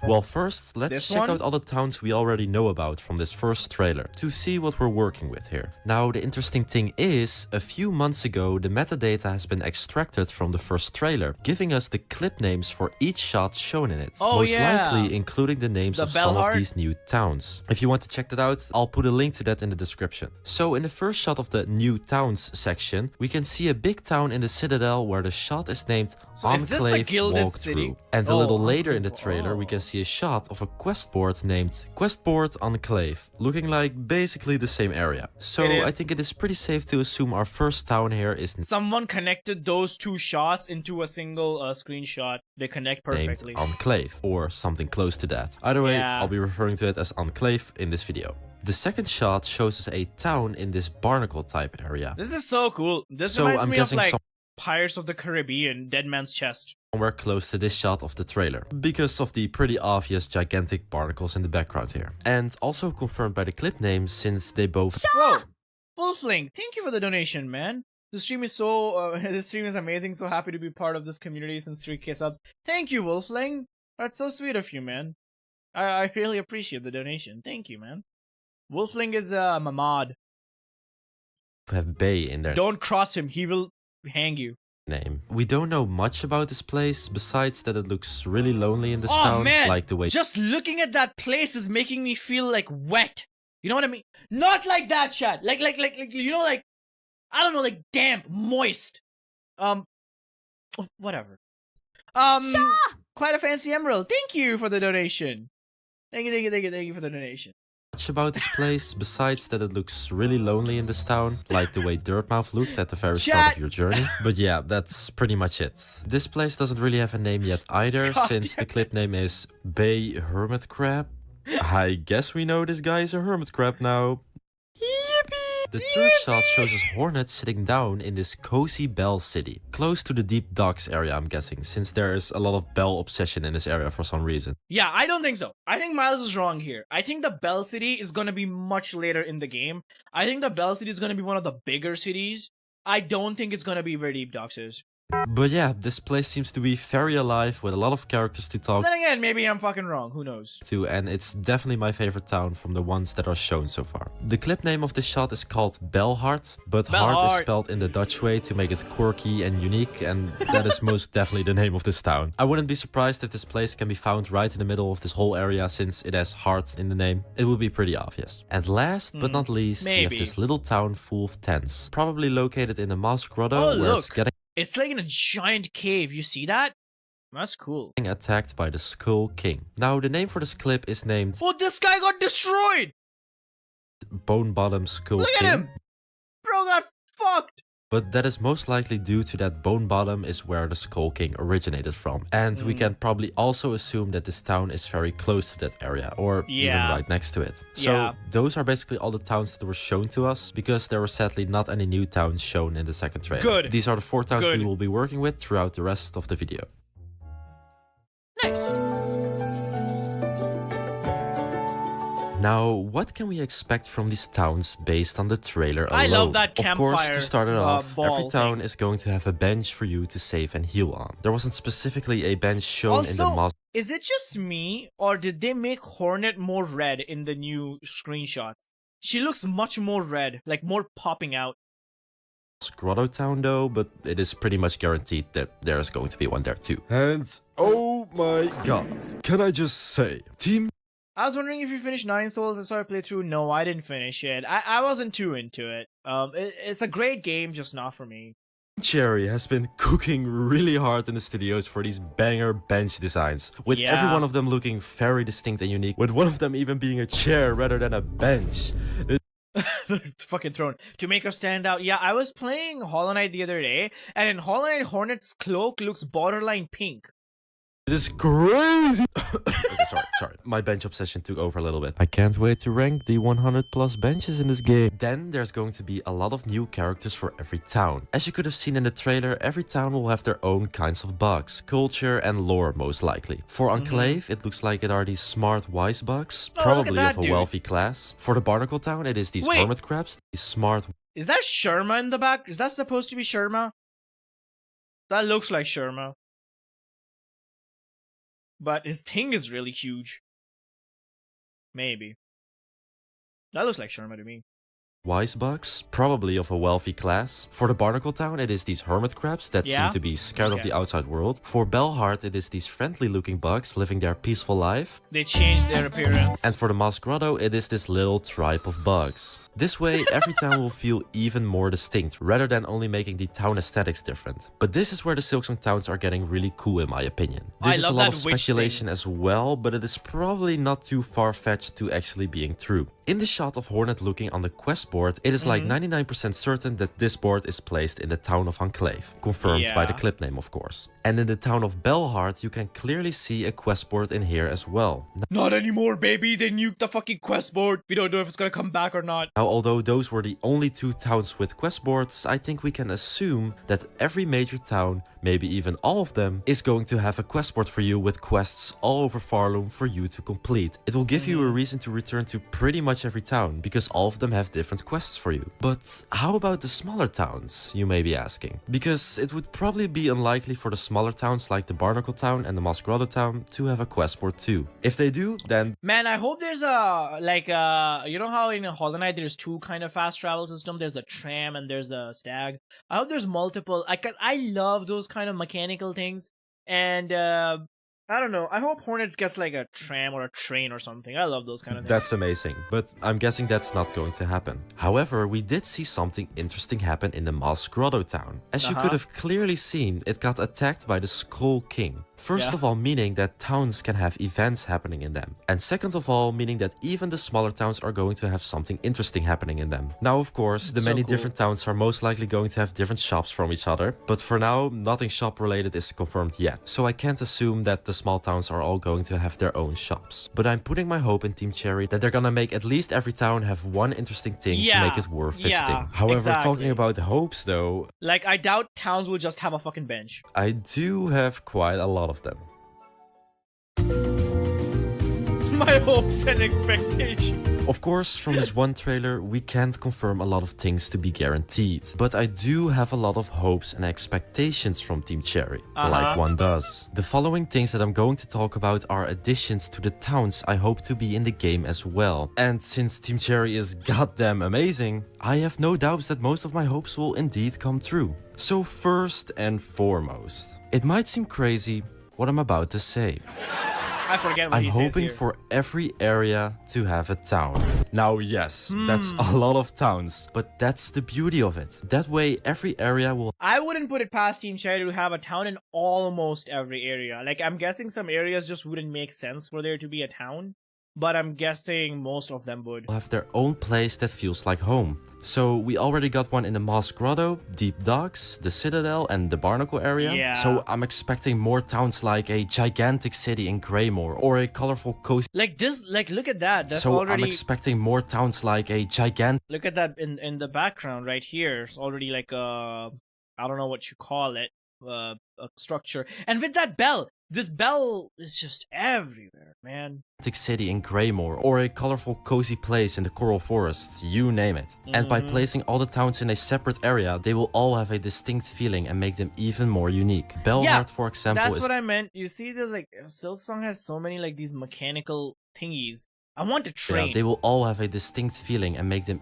S4: Well, first, let's check out all the towns we already know about from this first trailer to see what we're working with here. Now, the interesting thing is, a few months ago, the metadata has been extracted from the first trailer, giving us the clip names for each shot shown in it. Most likely including the names of some of these new towns. If you want to check that out, I'll put a link to that in the description. So, in the first shot of the new towns section, we can see a big town in the Citadel where the shot is named Enclave Walkthrough. And a little later in the trailer, we can see a shot of a quest board named Quest Board Enclave, looking like basically the same area. So I think it is pretty safe to assume our first town here is
S1: someone connected those two shots into a single screenshot. They connect perfectly.
S4: Named Enclave, or something close to that. Either way, I'll be referring to it as Enclave in this video. The second shot shows us a town in this barnacle type area.
S1: This is so cool. This reminds me of like Pirates of the Caribbean, Dead Man's Chest.
S4: Somewhere close to this shot of the trailer, because of the pretty obvious gigantic barnacles in the background here. And also confirmed by the clip names since they both—
S1: Whoa! Wolfling, thank you for the donation, man. The stream is so, this stream is amazing. So happy to be part of this community since 3K subs. Thank you, Wolfling. That's so sweet of you, man. I really appreciate the donation. Thank you, man. Wolfling is my mod.
S4: have Bay in their
S1: Don't cross him. He will hang you.
S4: name. We don't know much about this place, besides that it looks really lonely in this
S1: Oh
S4: town,
S1: man,
S4: like the way
S1: just looking at that place is making me feel like wet. You know what I mean? Not like that, Chad. Like you know, like I don't know, like damp, moist. Whatever. Quite a fancy emerald. Thank you for the donation. Thank you for the donation.
S4: much about this place, besides that it looks really lonely in this town, like the way Dirtmouth looked at the very start of your journey. But yeah, that's pretty much it. This place doesn't really have a name yet either, since the clip name is Bay Hermit Crab. I guess we know this guy is a hermit crab now. The third shot shows us Hornet sitting down in this cozy Bell City, close to the deep docks area, I'm guessing, since there is a lot of Bell obsession in this area for some reason.
S1: Yeah, I don't think so. I think Miles is wrong here. I think the Bell City is gonna be much later in the game. I think the Bell City is gonna be one of the bigger cities. I don't think it's gonna be where Deep Docks is.
S4: But yeah, this place seems to be very alive with a lot of characters to talk
S1: Then again, maybe I'm fucking wrong. Who knows?
S4: to, and it's definitely my favorite town from the ones that are shown so far. The clip name of this shot is called Belhart, but Hart is spelled in the Dutch way to make it quirky and unique, and that is most definitely the name of this town. I wouldn't be surprised if this place can be found right in the middle of this whole area, since it has Hart in the name. It would be pretty obvious. And last but not least, we have this little town full of tents, probably located in the Moss Grotto, where it's getting
S1: It's like in a giant cave. You see that? That's cool.
S4: attacked by the Skull King. Now, the name for this clip is named
S1: Oh, this guy got destroyed!
S4: Bone Bottom Skull
S1: Look
S4: King.
S1: at him! Bro got fucked!
S4: But that is most likely due to that Bone Bottom is where the Skull King originated from. And we can probably also assume that this town is very close to that area, or even right next to it. So those are basically all the towns that were shown to us, because there were sadly not any new towns shown in the second trailer.
S1: Good.
S4: These are the 4 towns we will be working with throughout the rest of the video.
S1: Nice.
S4: Now, what can we expect from these towns based on the trailer alone?
S1: I love that
S4: Of course, to
S1: campfire,
S4: start it off, every
S1: ball
S4: town
S1: thing.
S4: is going to have a bench for you to save and heal on. There wasn't specifically a bench shown in the
S1: Also,
S4: Moss
S1: is it just me, or did they make Hornet more red in the new screenshots? She looks much more red, like more popping out.
S4: Grotto town though, but it is pretty much guaranteed that there is going to be one there too.
S5: And oh my god, can I just say, Team
S1: I was wondering if you finished 9 Souls. I saw you play through. No, I didn't finish it. I wasn't too into it. It's a great game, just not for me.
S4: Cherry has been cooking really hard in the studios for these banger bench designs, with every one of them looking very distinct and unique, with one of them even being a chair rather than a bench.
S1: Fucking throne to make her stand out. Yeah, I was playing Hollow Knight the other day, and in Hollow Knight, Hornet's cloak looks borderline pink.
S4: This is crazy! Okay, sorry. My bench obsession took over a little bit. I can't wait to rank the 100 plus benches in this game. Then there's going to be a lot of new characters for every town. As you could have seen in the trailer, every town will have their own kinds of bugs, culture and lore most likely. For Enclave, it looks like it are these smart wise bugs, probably of a wealthy class. For the Barnacle town, it is these hermit crabs, these smart...
S1: Is that Sherma in the back? Is that supposed to be Sherma? That looks like Sherma. But his thing is really huge. Maybe. That looks like Sherma to me.
S4: Wise bugs, probably of a wealthy class. For the Barnacle town, it is these hermit crabs that seem to be scared of the outside world. For Belhart, it is these friendly looking bugs living their peaceful life.
S1: They changed their appearance.
S4: And for the Moss Grotto, it is this little tribe of bugs. This way, every town will feel even more distinct, rather than only making the town aesthetics different. But this is where the Silksong towns are getting really cool in my opinion. This is a lot of speculation as well, but it is probably not too far-fetched to actually being true. In the shot of Hornet looking on the quest board, it is like 99% certain that this board is placed in the town of Enclave, confirmed by the clip name of course. And in the town of Belhart, you can clearly see a quest board in here as well.
S1: Not anymore, baby. They nuked the fucking quest board. We don't know if it's gonna come back or not.
S4: Now, although those were the only 2 towns with quest boards, I think we can assume that every major town maybe even all of them, is going to have a quest board for you with quests all over Farloom for you to complete. It will give you a reason to return to pretty much every town, because all of them have different quests for you. But how about the smaller towns, you may be asking? Because it would probably be unlikely for the smaller towns like the Barnacle Town and the Moss Grotto Town to have a quest board too. If they do, then
S1: Man, I hope there's a, like, you know how in Hollow Knight there's two kind of fast travel system? There's the tram and there's the stag. I hope there's multiple. I love those kind of mechanical things. And, I don't know. I hope Hornets gets like a tram or a train or something. I love those kind of things.
S4: that's amazing, but I'm guessing that's not going to happen. However, we did see something interesting happen in the Moss Grotto Town. As you could have clearly seen, it got attacked by the Skull King. First of all, meaning that towns can have events happening in them. And second of all, meaning that even the smaller towns are going to have something interesting happening in them. Now, of course, the many different towns are most likely going to have different shops from each other. But for now, nothing shop related is confirmed yet. So I can't assume that the small towns are all going to have their own shops. But I'm putting my hope in Team Cherry that they're gonna make at least every town have one interesting thing to make it worth visiting. However, talking about hopes though...
S1: Like, I doubt towns will just have a fucking bench.
S4: I do have quite a lot of them.
S1: My hopes and expectations.
S4: Of course, from this one trailer, we can't confirm a lot of things to be guaranteed. But I do have a lot of hopes and expectations from Team Cherry, like one does. The following things that I'm going to talk about are additions to the towns I hope to be in the game as well. And since Team Cherry is goddamn amazing, I have no doubts that most of my hopes will indeed come true. So first and foremost, it might seem crazy what I'm about to say.
S1: I forget what
S4: I'm
S1: he says
S4: hoping
S1: here.
S4: for every area to have a town. Now, yes, that's a lot of towns, but that's the beauty of it. That way, every area will...
S1: I wouldn't put it past Team Cherry to have a town in almost every area. Like, I'm guessing some areas just wouldn't make sense for there to be a town. But I'm guessing most of them would.
S4: have their own place that feels like home. So we already got one in the Moss Grotto, Deep Docks, the Citadel and the Barnacle area.
S1: Yeah.
S4: So I'm expecting more towns like a gigantic city in Greymore or a colorful cozy...
S1: Like this, like look at that. That's
S4: So
S1: already...
S4: I'm expecting more towns like a gigantic...
S1: Look at that in the background right here. It's already like a... I don't know what you call it. A structure. And with that bell. This bell is just everywhere, man.
S4: City in Greymore or a colorful cozy place in the Coral Forest, you name it. And by placing all the towns in a separate area, they will all have a distinct feeling and make them even more unique. Bellheart, for example,
S1: that's
S4: is...
S1: what I meant. You see, there's like Silksong has so many like these mechanical thingies. I want a train.
S4: Yeah, they will all have a distinct feeling and make them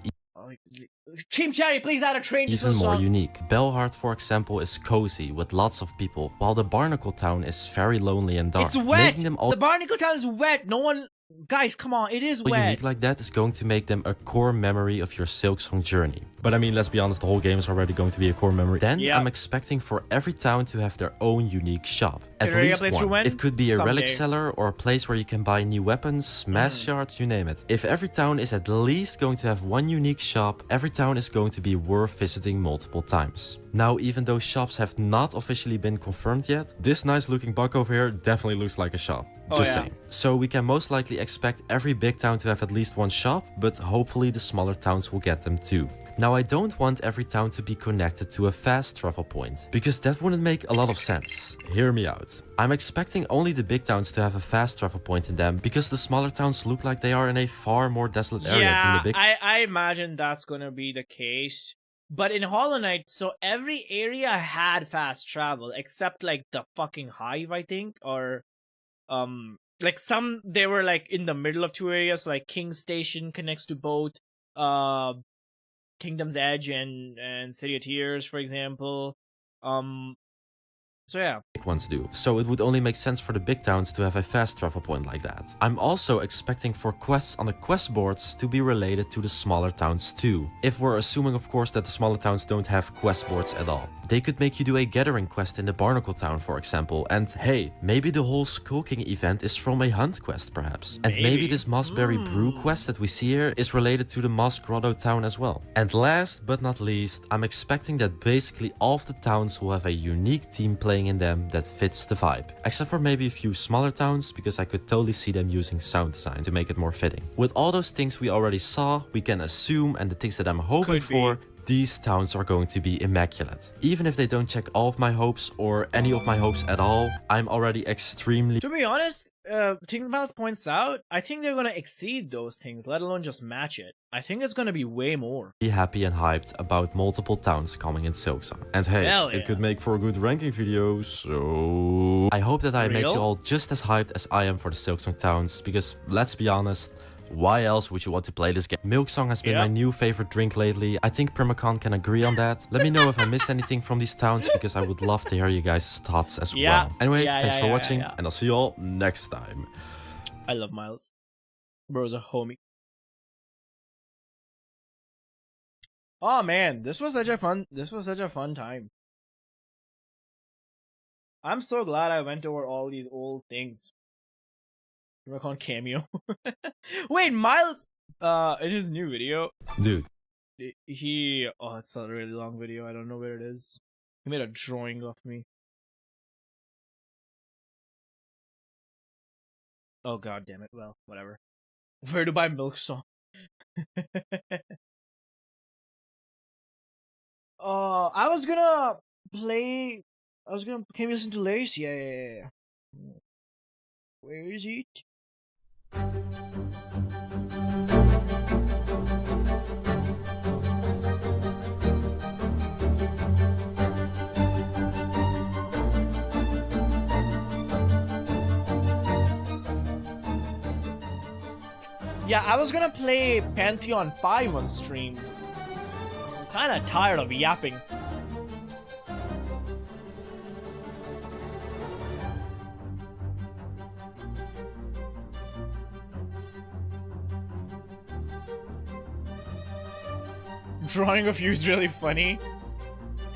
S1: Team Cherry, please add a train to
S4: even more
S1: Silksong.
S4: unique. Bellheart, for example, is cozy with lots of people, while the Barnacle Town is very lonely and dark.
S1: It's wet.
S4: Making them all
S1: The Barnacle Town is wet. No one... Guys, come on. It is wet.
S4: unique like that is going to make them a core memory of your Silksong journey. But I mean, let's be honest, the whole game is already going to be a core memory. Then I'm expecting for every town to have their own unique shop. At least one. It could be a relic seller or a place where you can buy new weapons, mass shards, you name it. If every town is at least going to have one unique shop, every town is going to be worth visiting multiple times. Now, even though shops have not officially been confirmed yet, this nice looking bug over here definitely looks like a shop. Just saying. So we can most likely expect every big town to have at least one shop, but hopefully the smaller towns will get them too. Now, I don't want every town to be connected to a fast travel point, because that wouldn't make a lot of sense. Hear me out. I'm expecting only the big towns to have a fast travel point in them, because the smaller towns look like they are in a far more desolate area than the big...
S1: I imagine that's gonna be the case. But in Hollow Knight, so every area had fast travel, except like the fucking Hive, I think, or... like some they were like in the middle of two areas, like King's Station connects to both Kingdom's Edge and City of Tears, for example. So yeah.
S4: Big ones do. So it would only make sense for the big towns to have a fast travel point like that. I'm also expecting for quests on the quest boards to be related to the smaller towns too. If we're assuming, of course, that the smaller towns don't have quest boards at all. They could make you do a gathering quest in the Barnacle Town, for example. And hey, maybe the whole Skull King event is from a hunt quest, perhaps. And maybe this Mossberry Brew quest that we see here is related to the Moss Grotto Town as well. And last but not least, I'm expecting that basically all of the towns will have a unique team playing in them that fits the vibe. Except for maybe a few smaller towns, because I could totally see them using sound design to make it more fitting. With all those things we already saw, we can assume, and the things that I'm hoping for, these towns are going to be immaculate. Even if they don't check all of my hopes or any of my hopes at all, I'm already extremely
S1: To be honest, things Miles points out, I think they're gonna exceed those things, let alone just match it. I think it's gonna be way more.
S4: happy and hyped about multiple towns coming in Silksong. And hey,
S1: Hell yeah.
S4: it could make for a good ranking video, so I hope that I make you
S1: Real?
S4: all just as hyped as I am for the Silksong towns, because let's be honest, why else would you want to play this game? Milksong has been my new favorite drink lately. I think Primacon can agree on that. Let me know if I missed anything from these towns, because I would love to hear you guys' thoughts as well. Anyway, thanks for watching, and I'll see you all next time.
S1: I love Miles. Bro's a homie. Oh man, this was such a fun time. I'm so glad I went over all these old things. Primacon cameo. Wait, Miles in his new video,
S4: Dude,
S1: oh, it's a really long video. I don't know where it is. He made a drawing of me. Oh god damn it. Well, whatever. Where to buy Milksong? I was gonna play. Can you listen to Lace? Yeah. Where is it? Yeah, I was gonna play Pantheon 5 on stream. I'm kinda tired of yapping. Drawing of you is really funny.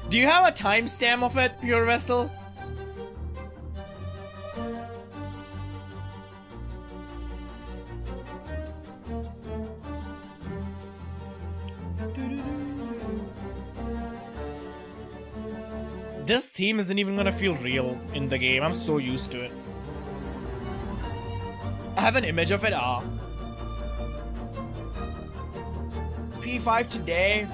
S1: Do you have a timestamp of it, Pure Vessel? This theme isn't even gonna feel real in the game. I'm so used to it. I have an image of it. P5 today.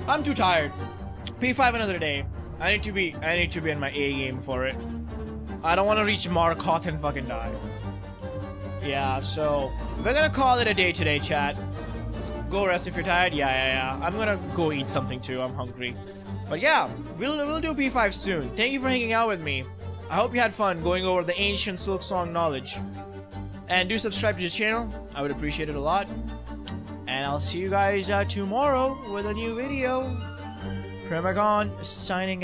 S1: I'm too tired. P5 another day. I need to be in my A game for it. I don't want to reach Marcotte and fucking die. Yeah, so we're gonna call it a day today, chat. Go rest if you're tired. Yeah. I'm gonna go eat something too. I'm hungry. But yeah, we'll do P5 soon. Thank you for hanging out with me. I hope you had fun going over the ancient Silksong knowledge. And do subscribe to the channel. I would appreciate it a lot. And I'll see you guys tomorrow with a new video. Primacon signing out.